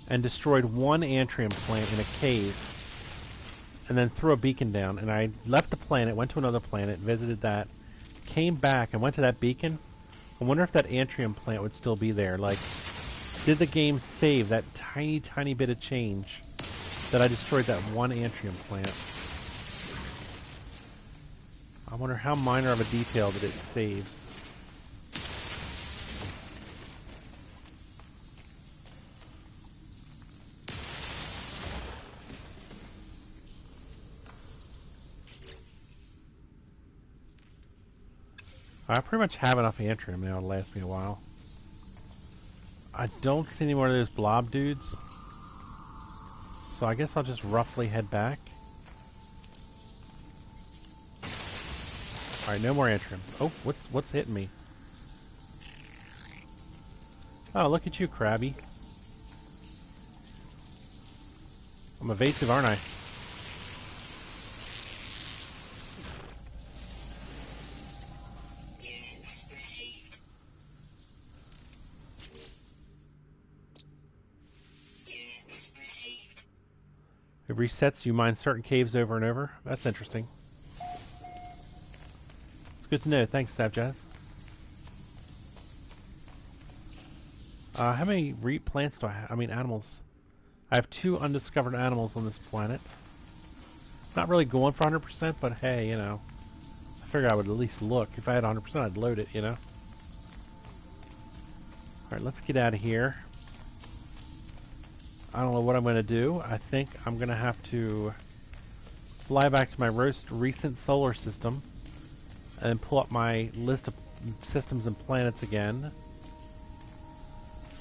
and destroyed one Antrium plant in a cave and then threw a beacon down, and I left the planet, went to another planet, visited that, came back and went to that beacon. I wonder if that Antrium plant would still be there. Like, did the game save that tiny, tiny bit of change that I destroyed that one Antrium plant? I wonder how minor of a detail that it saves. I pretty much have enough Antrium now to last me a while. I don't see any more of those blob dudes. So I guess I'll just roughly head back. Alright, no more Antrium. Oh, what's hitting me? Oh, look at you, Krabby. I'm evasive, aren't I? It resets, you mine certain caves over and over. That's interesting. It's good to know. Thanks, Snapjazz. How many plants do I have? I mean, animals. I have 2 undiscovered animals on this planet. Not really going for 100%, but hey, you know. I figured I would at least look. If I had 100%, I'd load it, you know. Alright, let's get out of here. I don't know what I'm going to do. I think I'm going to have to fly back to my recent solar system and pull up my list of systems and planets again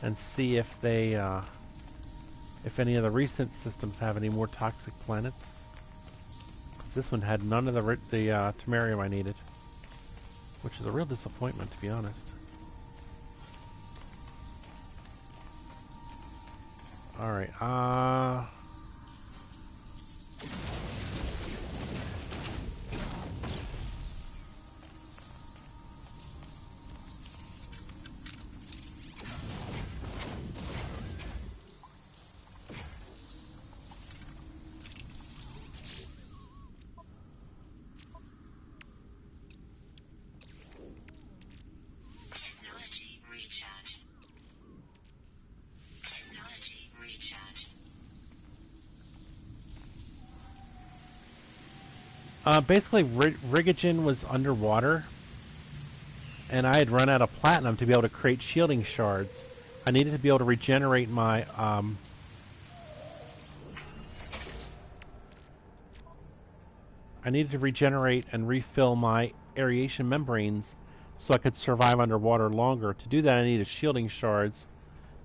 and see if they, if any of the recent systems have any more toxic planets. Because this one had none of the Temerium I needed, which is a real disappointment, to be honest. Alright, Technology recharge. Technology recharge. basically Rigogen was underwater, and I had run out of platinum to be able to create shielding shards. I needed to be able to regenerate my, I needed to regenerate and refill my aeration membranes so I could survive underwater longer. To do that, I needed shielding shards,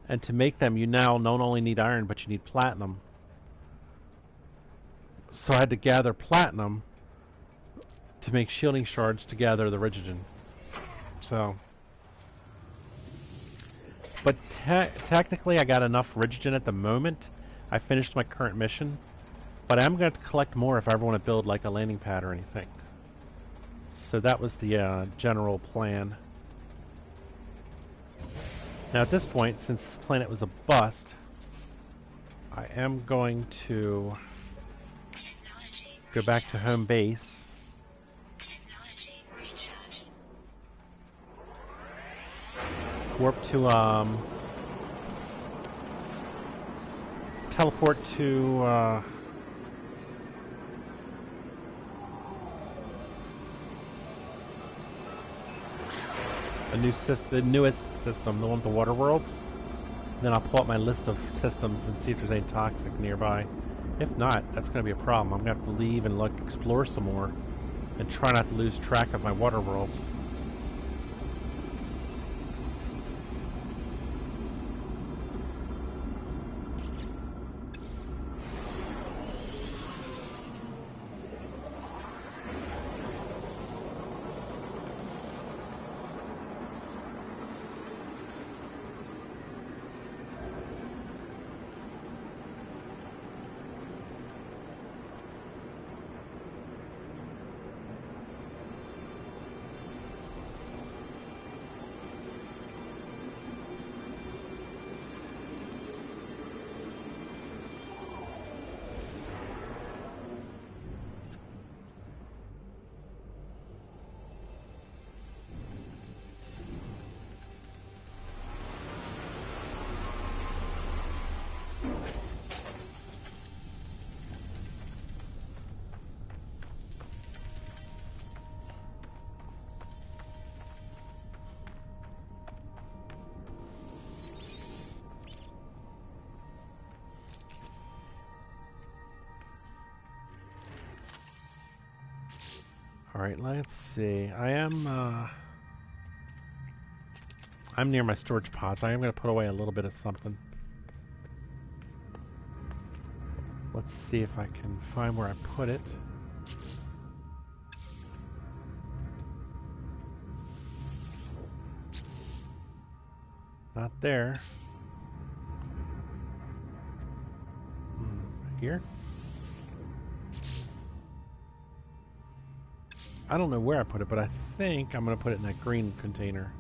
and to make them, you now not only need iron, but you need platinum. So I had to gather platinum to make shielding shards to gather the Rigogen. So, but technically I got enough Rigogen at the moment. I finished my current mission, but I'm going to collect more if I ever want to build like a landing pad or anything. So that was the general plan. Now at this point, since this planet was a bust, I am going to go back to home base. Technology recharge. Warp to teleport to the newest system, the one with the water worlds. Then I'll pull up my list of systems and see if there's any toxic nearby. If not, that's going to be a problem. I'm going to have to leave and look, explore some more, and try not to lose track of my water worlds. Alright, let's see. I'm near my storage pods. I am going to put away a little bit of something. Let's see if I can find where I put it. Not there. Here? I don't know where I put it, but I think I'm going to put it in that green container.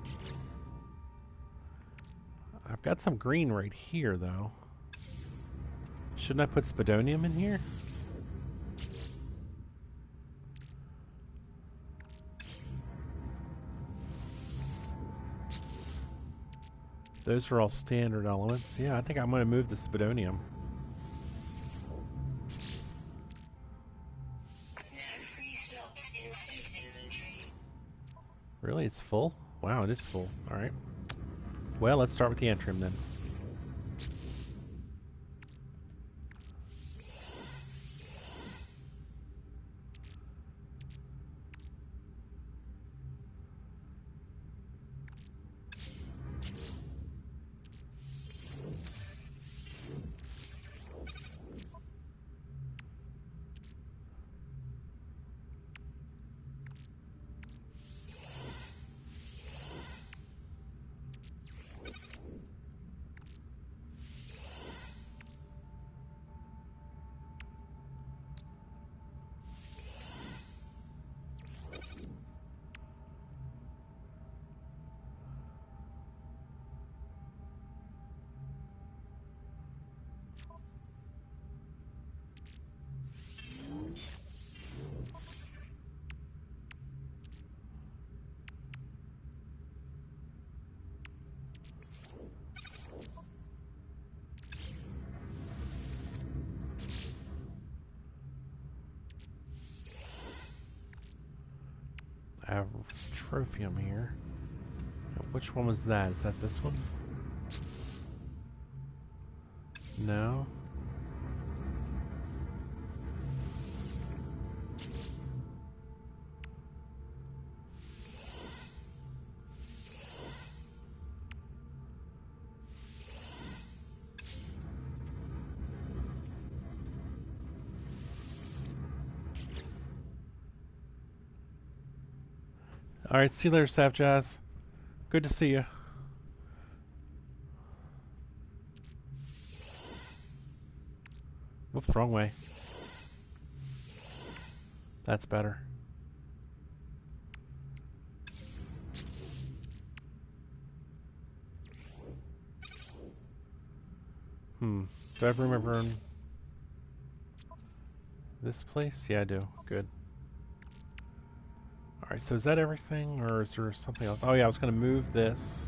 I've got some green right here, though. Shouldn't I put spodonium in here? Those are all standard elements. Yeah, I think I'm going to move the Spidonium. No free slots in suit inventory. Really? It's full? Wow, it is full. Alright. Well, let's start with the Antrim then. I have Trophium here. Which one was that? Is that this one? No. Alright, see you later, Saf Jazz. Good to see you. Whoops, wrong way. That's better. Do I have room over in this place? Yeah, I do. Good. Alright, so is that everything, or is there something else? Oh yeah, I was going to move this.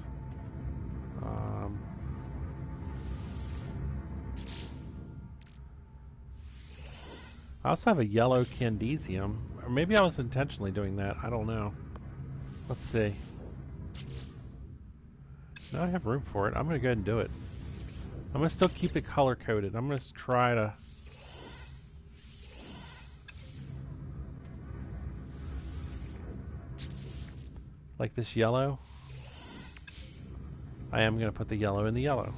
I also have a yellow Candesium. Or maybe I was intentionally doing that. I don't know. Let's see. No, I have room for it. I'm going to go ahead and do it. I'm going to still keep it color-coded. I'm going to try to... like this yellow. I am going to put the yellow in the yellow.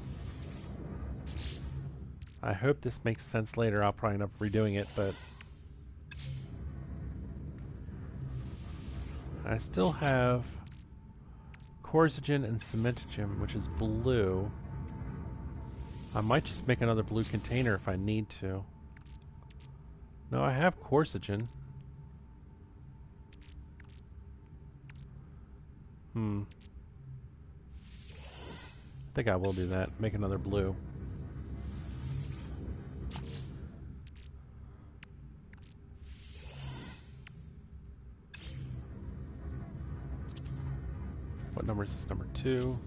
I hope this makes sense later. I'll probably end up redoing it, but... I still have Corsigen and Cementogen, which is blue. I might just make another blue container if I need to. No, I have Corsigen. I think I will do that. Make another blue. What number is this? Number 2.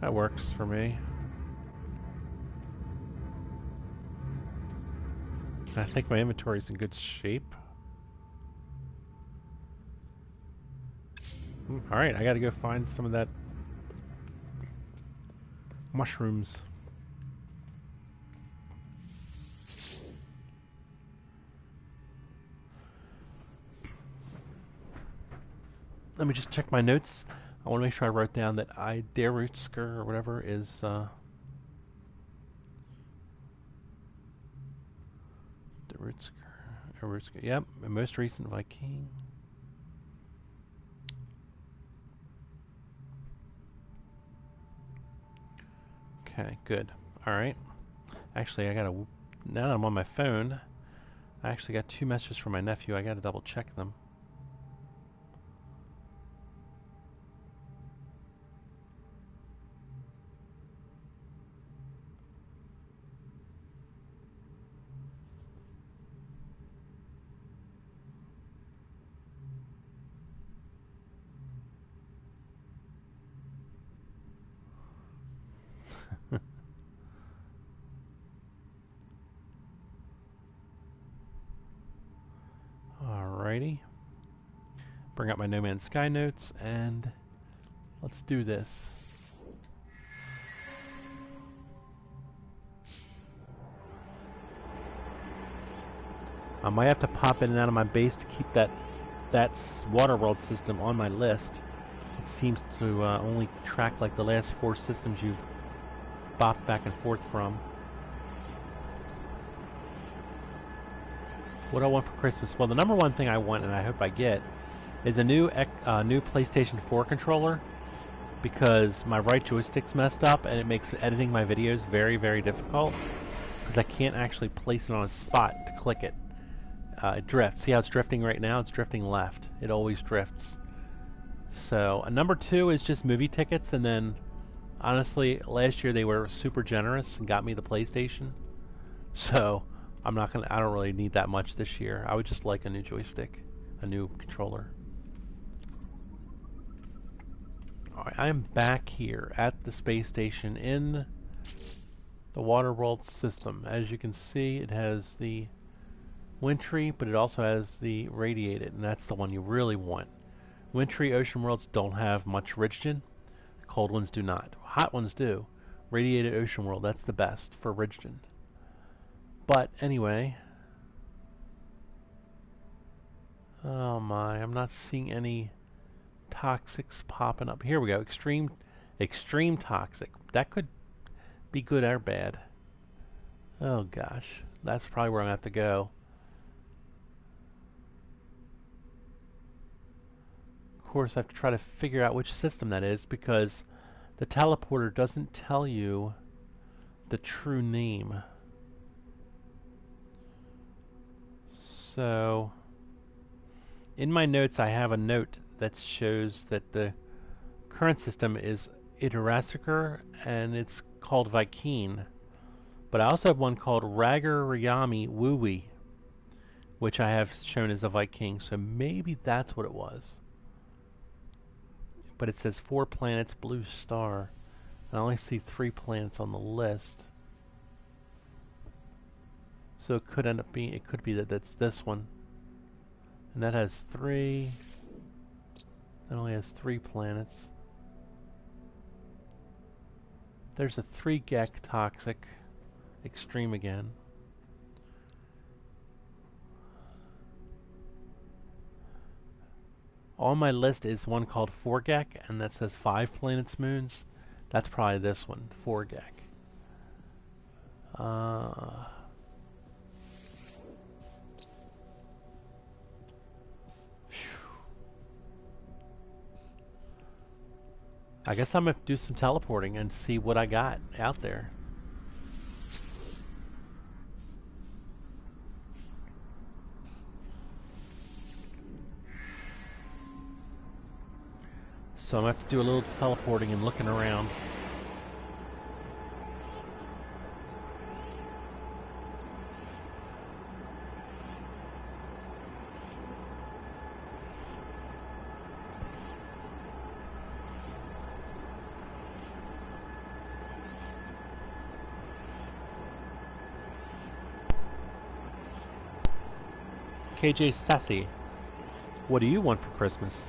That works for me. I think my inventory is in good shape. Alright, I gotta go find some of that mushrooms. Let me just check my notes. I want to make sure I wrote down that Derutsker or whatever is Derutsker. Yep, my most recent Viking. Okay, good. Alright. Actually, now that I'm on my phone, I actually got 2 messages from my nephew. I gotta double check them. Alrighty. Bring up my No Man's Sky notes and let's do this. I might have to pop in and out of my base to keep that water world system on my list. It seems to only track like the last 4 systems you've bopped back and forth from. What do I want for Christmas? Well, the number one thing I want, and I hope I get, is a new PlayStation 4 controller, because my right joystick's messed up and it makes editing my videos very, very difficult, because I can't actually place it on a spot to click it. It drifts. See how it's drifting right now? It's drifting left. It always drifts. So, number 2 is just movie tickets, and then, honestly, last year they were super generous and got me the PlayStation. So, I don't really need that much this year. I would just like a new joystick, a new controller. Alright, I am back here at the space station in the water world system. As you can see, it has the wintry, but it also has the radiated, and that's the one you really want. Wintry ocean worlds don't have much Rigogen. Cold ones do not. Hot ones do. Radiated ocean world, that's the best for Rigogen. But anyway, oh my, I'm not seeing any toxics popping up. Here we go. Extreme toxic. That could be good or bad. Oh gosh, that's probably where I'm gonna have to go. Of course, I have to try to figure out which system that is, because the teleporter doesn't tell you the true name. So, in my notes, I have a note that shows that the current system is Itarasiker, and it's called Vikine. But I also have one called Ragarayami Wooey, which I have shown as a Viking, so maybe that's what it was. But it says 4 planets, blue star. I only see 3 planets on the list. So it could end up being, it could be that that's this one. And that has 3. That only has 3 planets. There's a 3 Gek toxic. Extreme again. On my list is one called 4 Gek, and that says 5 planets moons. That's probably this one, 4 Gek. I guess I'm going to do some teleporting and see what I got out there. So I'm going to have to do a little teleporting and looking around. KJ Sassy, what do you want for Christmas?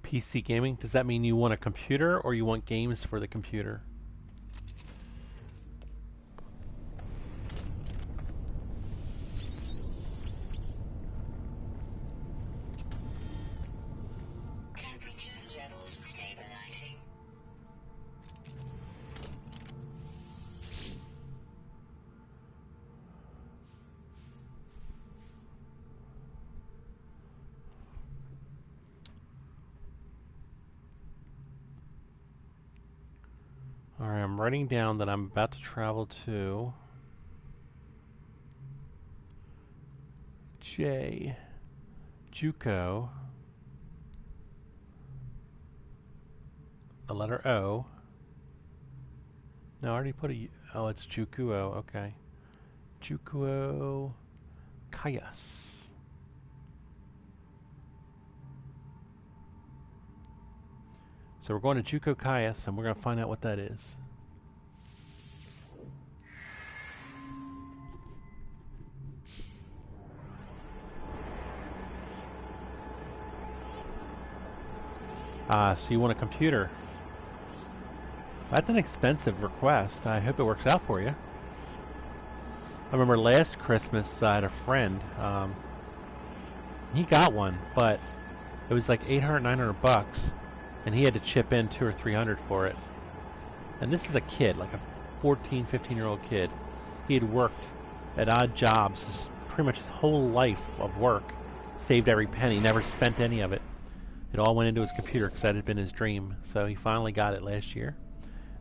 PC gaming, does that mean you want a computer or you want games for the computer? Temperature levels stabilizing. Alright, I'm writing down that I'm about to travel to Juco, the letter O, No, I already put a. Oh, it's Jukuo. Okay. Jukuo Kayas. So we're going to Juko Kayas, and we're going to find out what that is. So you want a computer. That's an expensive request. I hope it works out for you. I remember last Christmas I had a friend. He got one, but it was like 800, 900 bucks, and he had to chip in 200 or 300 for it. And this is a kid, like a 14, 15-year-old kid. He had worked at odd jobs pretty much his whole life of work, saved every penny, never spent any of it. It all went into his computer because that had been his dream. So he finally got it last year.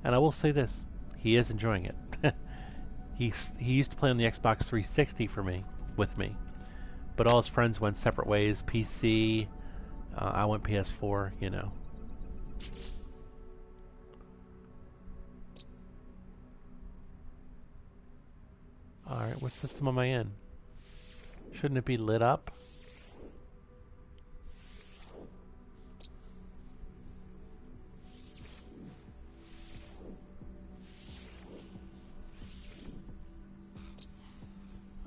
And I will say this, he is enjoying it. he used to play on the Xbox 360 with me. But all his friends went separate ways. PC, I went PS4, you know. Alright, what system am I in? Shouldn't it be lit up?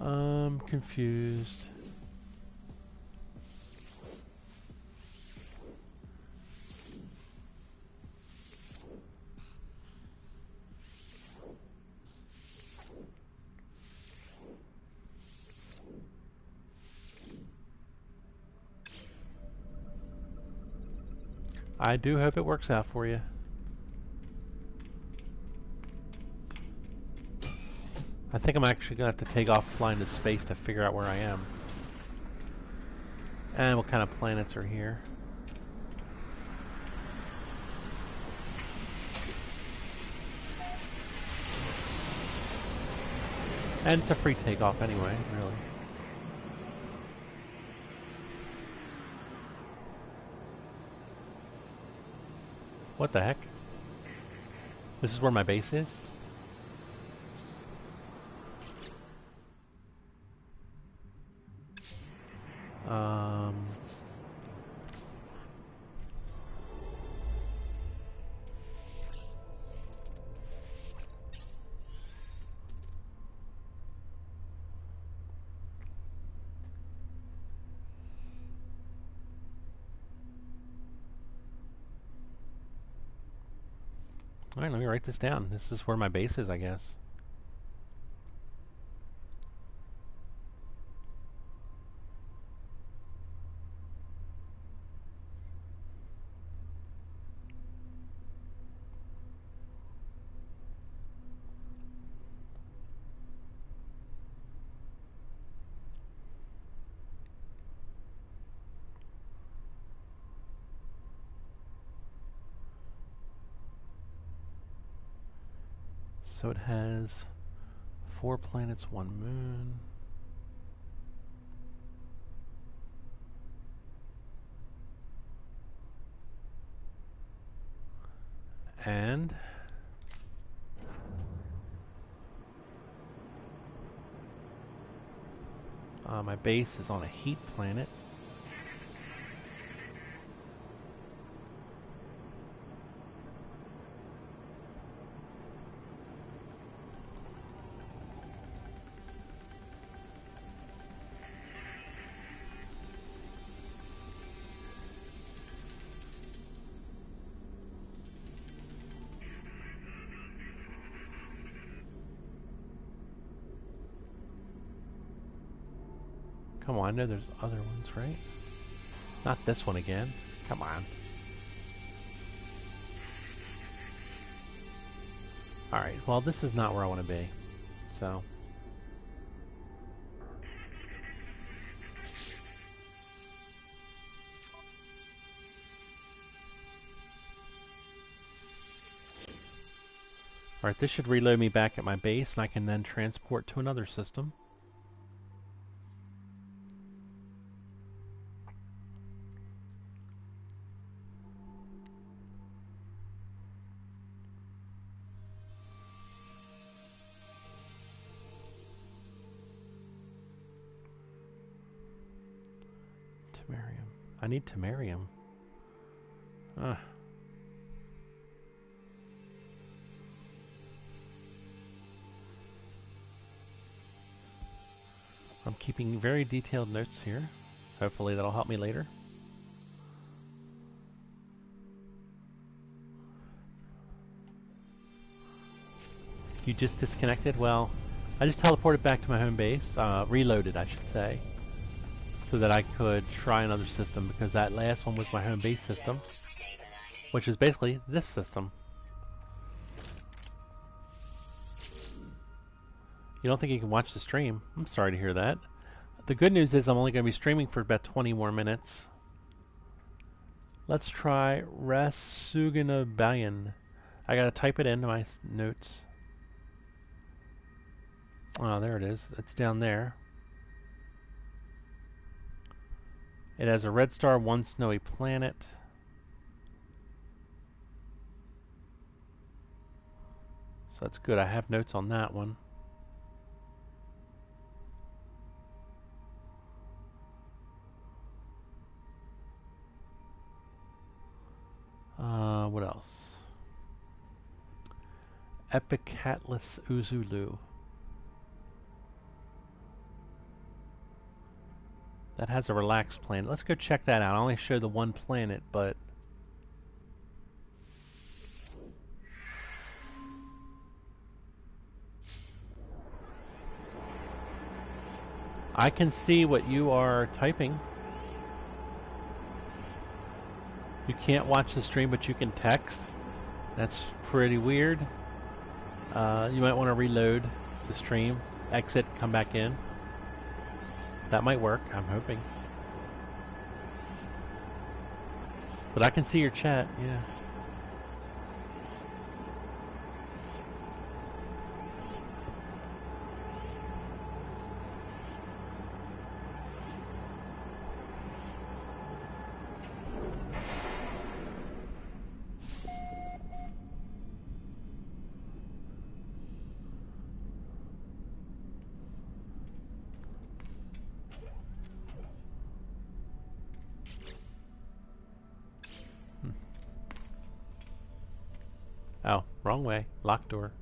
I'm confused. I do hope it works out for you. I think I'm actually going to have to take off flying to space to figure out where I am. And what kind of planets are here. And it's a free takeoff anyway, really. What the heck? This is where my base is? Alright, let me write this down. This is where my base is, I guess. So it has 4 planets, 1 moon. And my base is on a heat planet. Come on, I know there's other ones, right? Not this one again. Come on. Alright, well this is not where I want to be. So... Alright, this should reload me back at my base, and I can then transport to another system. I need to marry him. Ugh. I'm keeping very detailed notes here. Hopefully that'll help me later. You just disconnected? Well, I just teleported back to my home base, reloaded I should say, so that I could try another system, because that last one was my home base system, which is basically this system. You don't think you can watch the stream? I'm sorry to hear that. The good news is I'm only going to be streaming for about 20 more minutes. Let's try Rasuganabayan. I gotta type it into my notes. Oh, there it is. It's down there. It has a red star, one snowy planet. So that's good. I have notes on that one. What else? Epicatlas Uzulu. That has a relaxed planet. Let's go check that out. I only show the one planet, but I can see what you are typing. You can't watch the stream, but you can text. That's pretty weird. You might want to reload the stream, exit, come back in. That might work, I'm hoping. But I can see your chat, yeah. Oh, wrong way. Locked door.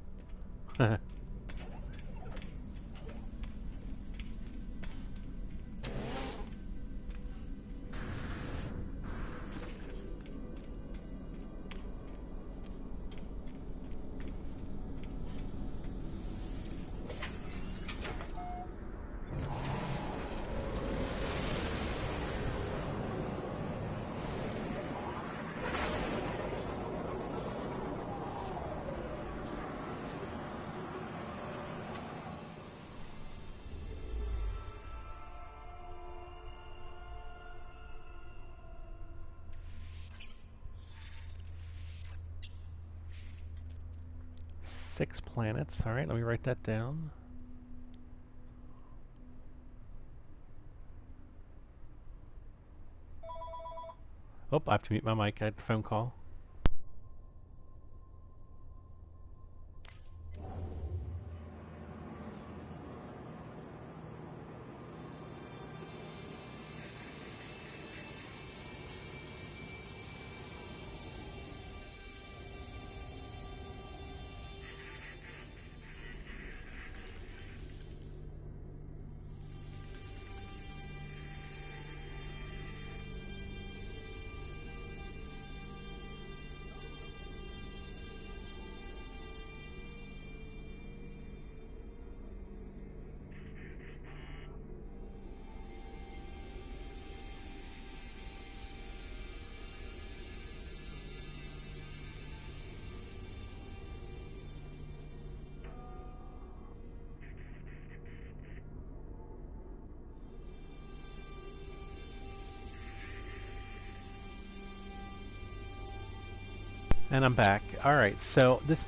6 planets. Alright, let me write that down. Oh, I have to mute my mic. I had a phone call. And I'm back. Alright, so this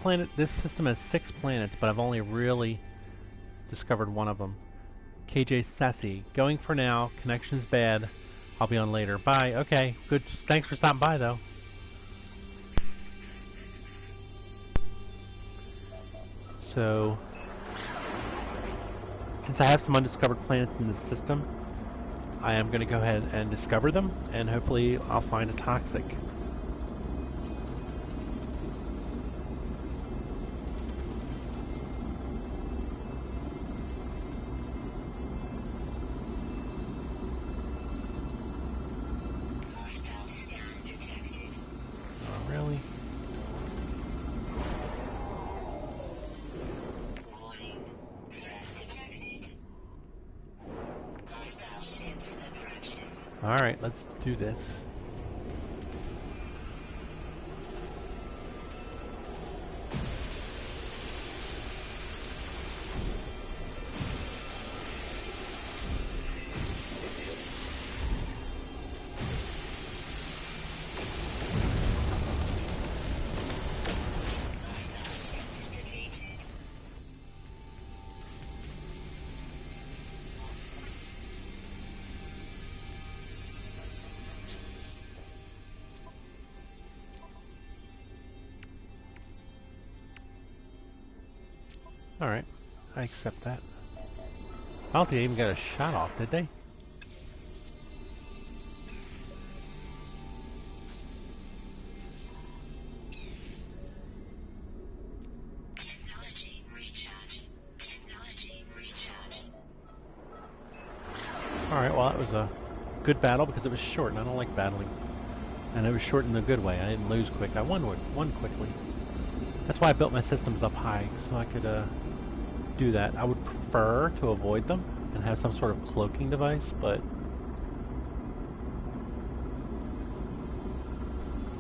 system has 6 planets, but I've only really discovered one of them. KJ Sassy, going for now. Connection's bad. I'll be on later. Bye. Okay, good. Thanks for stopping by, though. So, since I have some undiscovered planets in this system, I am going to go ahead and discover them, and hopefully I'll find a toxic. Hostile scan detected. Oh, really? Warning. Threat detected. Hostile ships approaching. Alright, let's do this. Hostile ships defeated. Alright, I accept that. I don't think they even got a shot off, did they? Technology recharge. Technology recharge. Alright, well that was a good battle because it was short, and I don't like battling. And it was short in a good way. I didn't lose quick. I won quickly. That's why I built my systems up high, so I could do that. I would prefer to avoid them and have some sort of cloaking device, but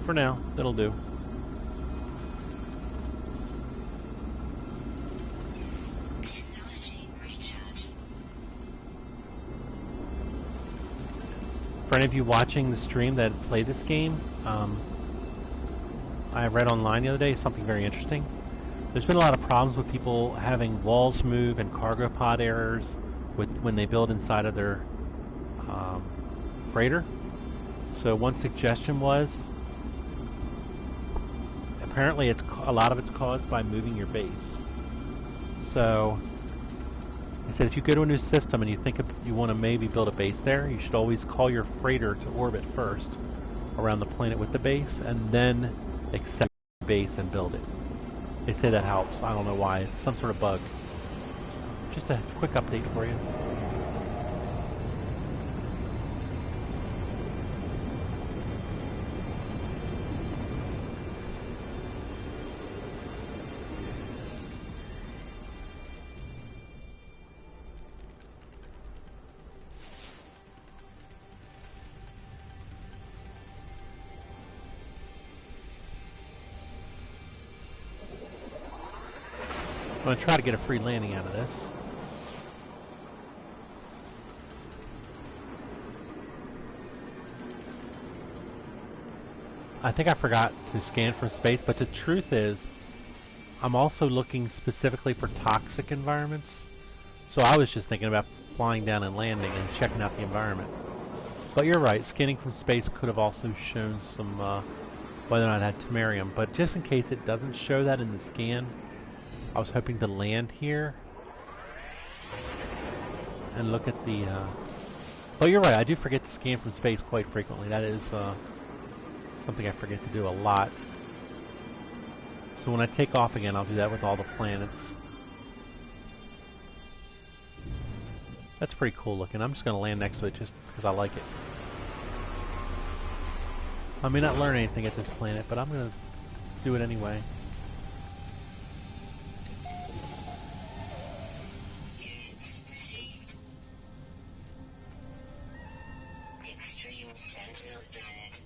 for now, it'll do. Technology recharge. For any of you watching the stream that play this game, I read online the other day something very interesting. There's been a lot of problems with people having walls move and cargo pod errors with when they build inside of their um, freighter. So one suggestion was, apparently a lot of it's caused by moving your base. So I said if you go to a new system and you think you want to maybe build a base there, you should always call your freighter to orbit first around the planet with the base, and then accept the base and build it. They say that helps. I don't know why. It's some sort of bug. Just a quick update for you. I'm going to try to get a free landing out of this. I think I forgot to scan from space, but the truth is, I'm also looking specifically for toxic environments. So I was just thinking about flying down and landing and checking out the environment. But you're right, scanning from space could have also shown some, whether or not it had Temerium. But just in case it doesn't show that in the scan, I was hoping to land here and look at the, well, you're right, I do forget to scan from space quite frequently. That is something I forget to do a lot. So when I take off again, I'll do that with all the planets. That's pretty cool looking. I'm just going to land next to it just because I like it. I may not learn anything at this planet, but I'm going to do it anyway. Units received. Extreme sentinel bed.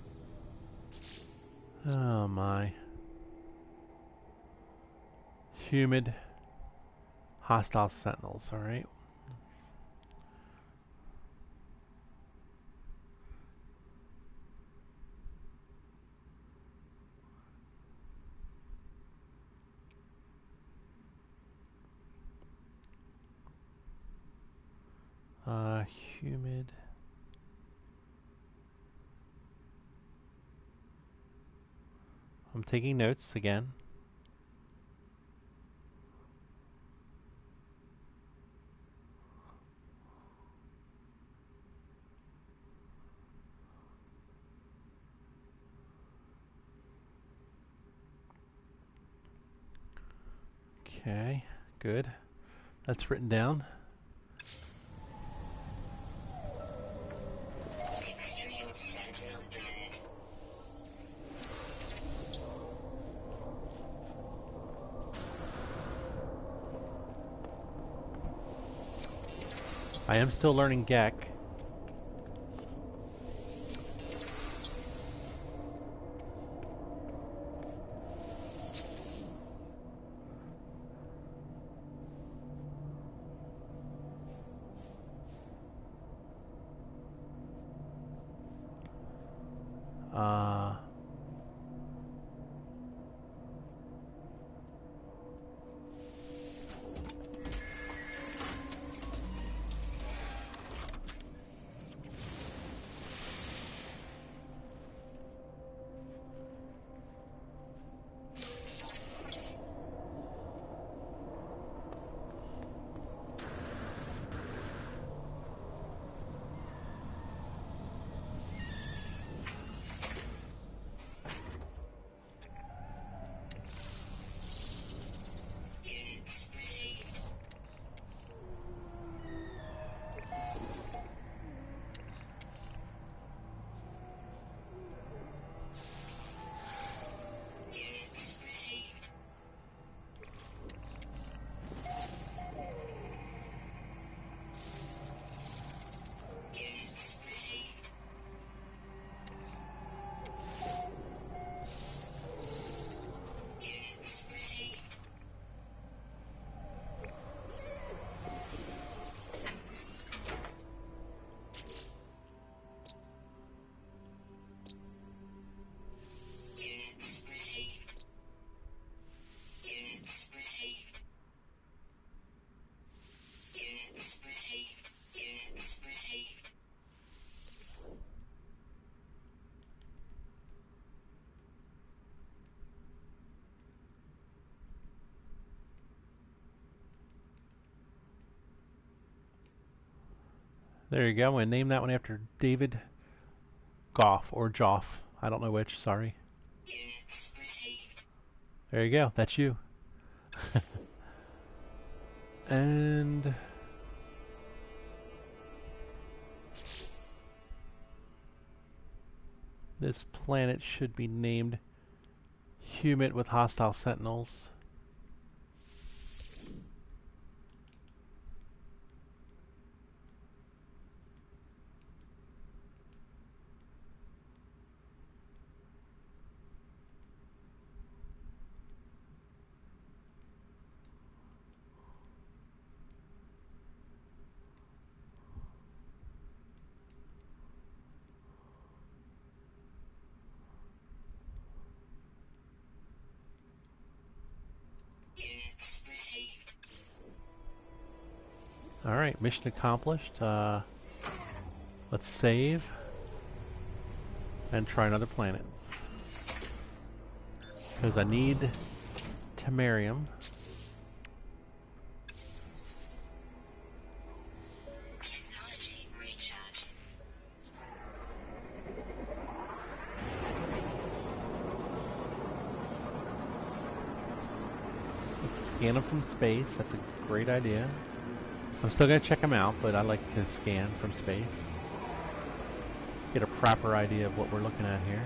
Oh my. Humid. Hostile sentinels, alright. Humid. I'm taking notes again. Okay, good. That's written down. Extreme Sentinel Planet. I am still learning Gek. Uh, Units received. Units received. Units received. Units received. Units received. Units received. Units received. Units received. there you go. I'm going to name that one after David Goff or Joff. I don't know which, sorry. Units received. There you go. That's you. And this planet should be named Humid with Hostile Sentinels. Units received. Alright, mission accomplished. Let's save and try another planet. Because I need Temerium. Technology recharge. Let's scan them from space. That's a great idea. I'm still going to check them out, but I like to scan from space. Get a proper idea of what we're looking at here.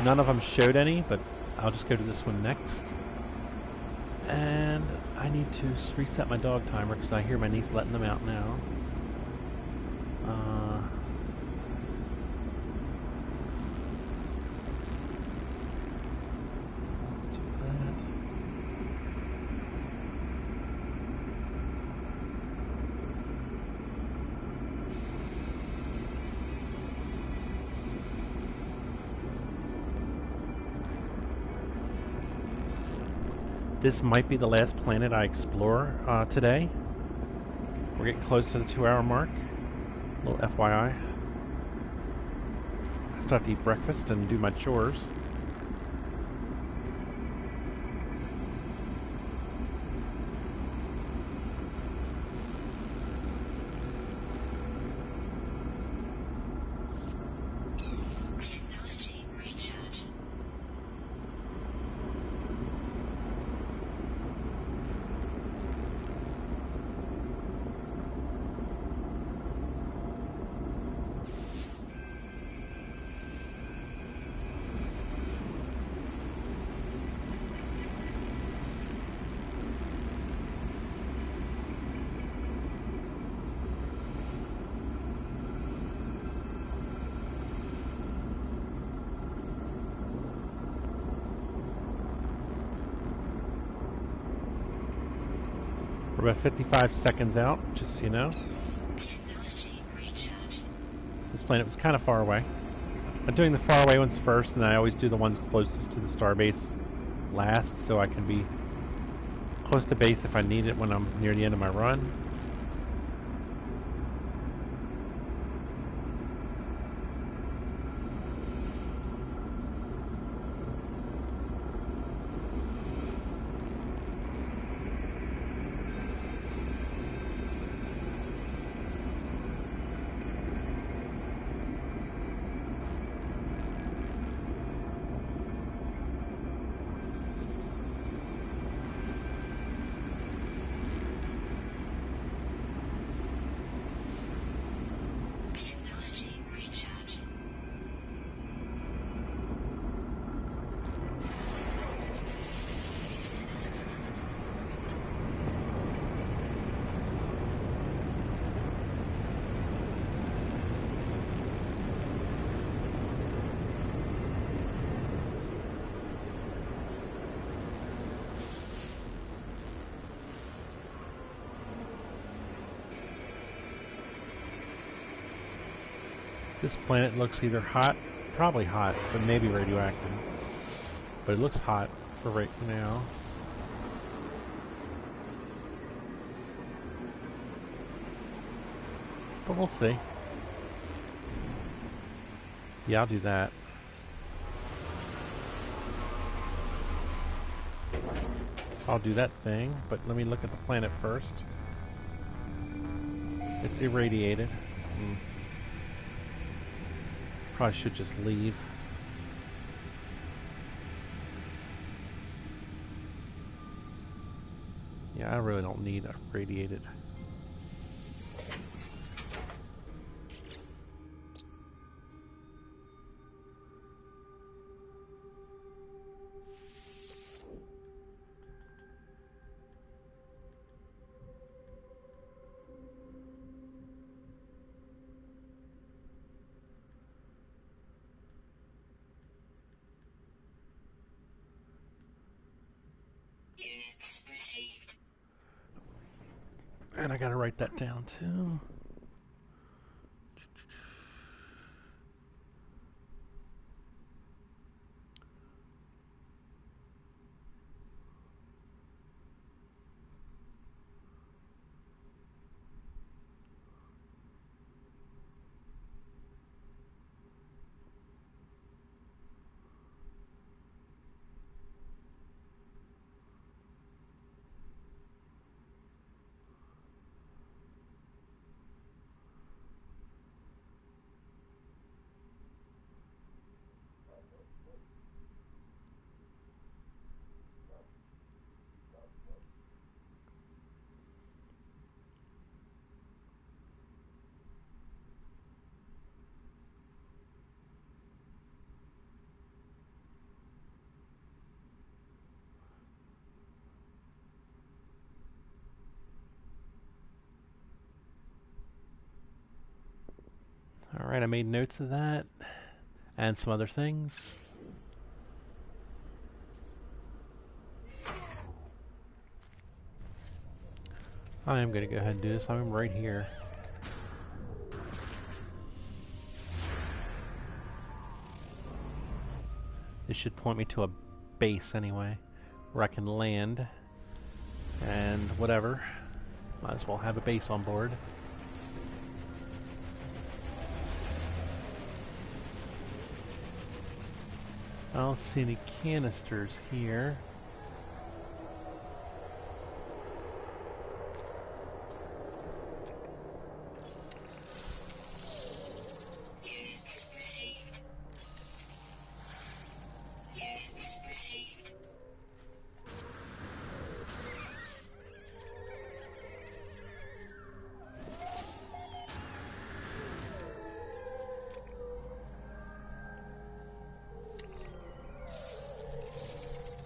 None of them showed any, but I'll just go to this one next. And I need to reset my dog timer because I hear my niece letting them out now. Let's do that. This might be the last planet I explore today. We're getting close to the 2-hour mark. A little FYI. I still have to eat breakfast and do my chores. Technology recharge. We're about 55 seconds out, just so you know. Technology recharge. This planet was kind of far away. I'm doing the far away ones first, and I always do the ones closest to the starbase last, so I can be close to base if I need it when I'm near the end of my run. Technology recharge. This planet looks either hot, probably hot, but maybe radioactive. But it looks hot for right now. But we'll see. Yeah, I'll do that. I'll do that thing, but let me look at the planet first. It's irradiated. Probably should just leave. Yeah, I really don't need a radiated. Units received. And I gotta write that down too. Alright, I made notes of that. And some other things. I am going to go ahead and do this. I'm right here. This should point me to a base anyway. where I can land and whatever. Might as well have a base on board. I don't see any canisters here.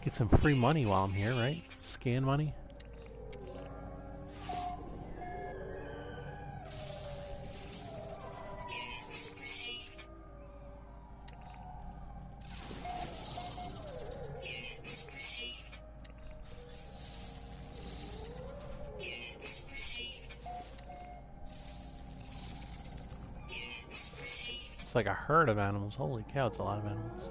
Get some free money while I'm here, right? Scan money. It's like a herd of animals. Holy cow, it's a lot of animals.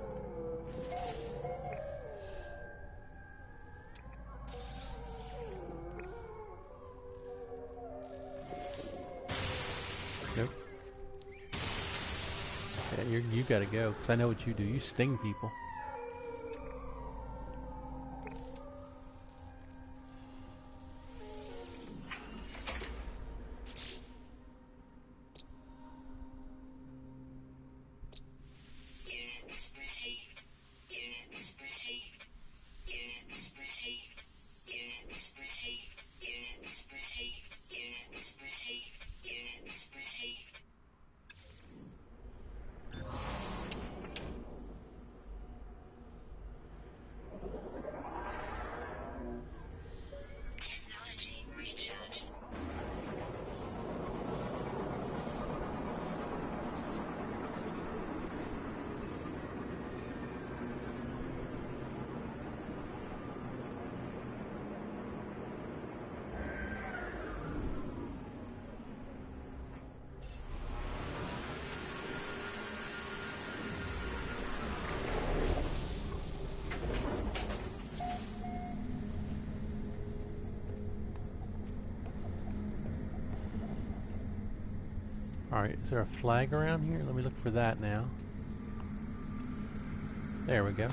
Nope. Yeah, you gotta go, because I know what you do. You sting people. Alright, is there a flag around here? Let me look for that now. There we go.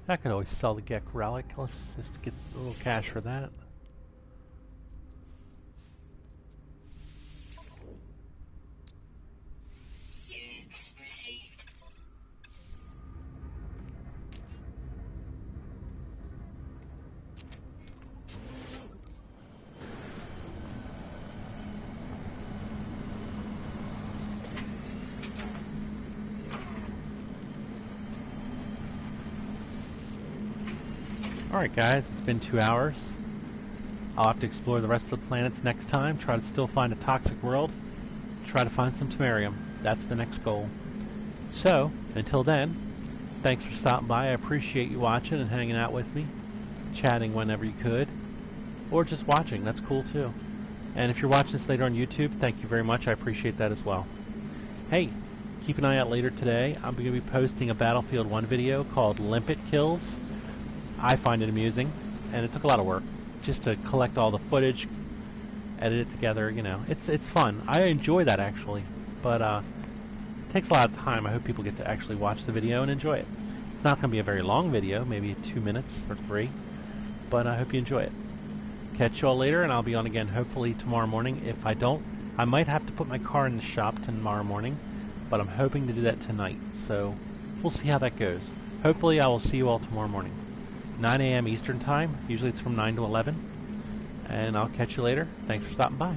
I could always sell the Gek relic. Let's just get a little cash for that. Alright guys, it's been 2 hours. I'll have to explore the rest of the planets next time, try to still find a toxic world, try to find some Temerium. That's the next goal. So, until then, thanks for stopping by. I appreciate you watching and hanging out with me, chatting whenever you could, or just watching. That's cool too. And if you're watching this later on YouTube, thank you very much. I appreciate that as well. Hey, keep an eye out later today. I'm going to be posting a Battlefield 1 video called Limpet Kills. I find it amusing, and it took a lot of work just to collect all the footage, edit it together. You know, it's fun. I enjoy that actually, but it takes a lot of time. I hope people get to actually watch the video and enjoy it. It's not going to be a very long video, maybe 2 minutes or 3, but I hope you enjoy it. Catch you all later, and I'll be on again hopefully tomorrow morning. If I don't, I might have to put my car in the shop tomorrow morning, but I'm hoping to do that tonight, so we'll see how that goes. Hopefully I will see you all tomorrow morning. 9 a.m. Eastern Time, usually it's from 9 to 11, and I'll catch you later. Thanks for stopping by.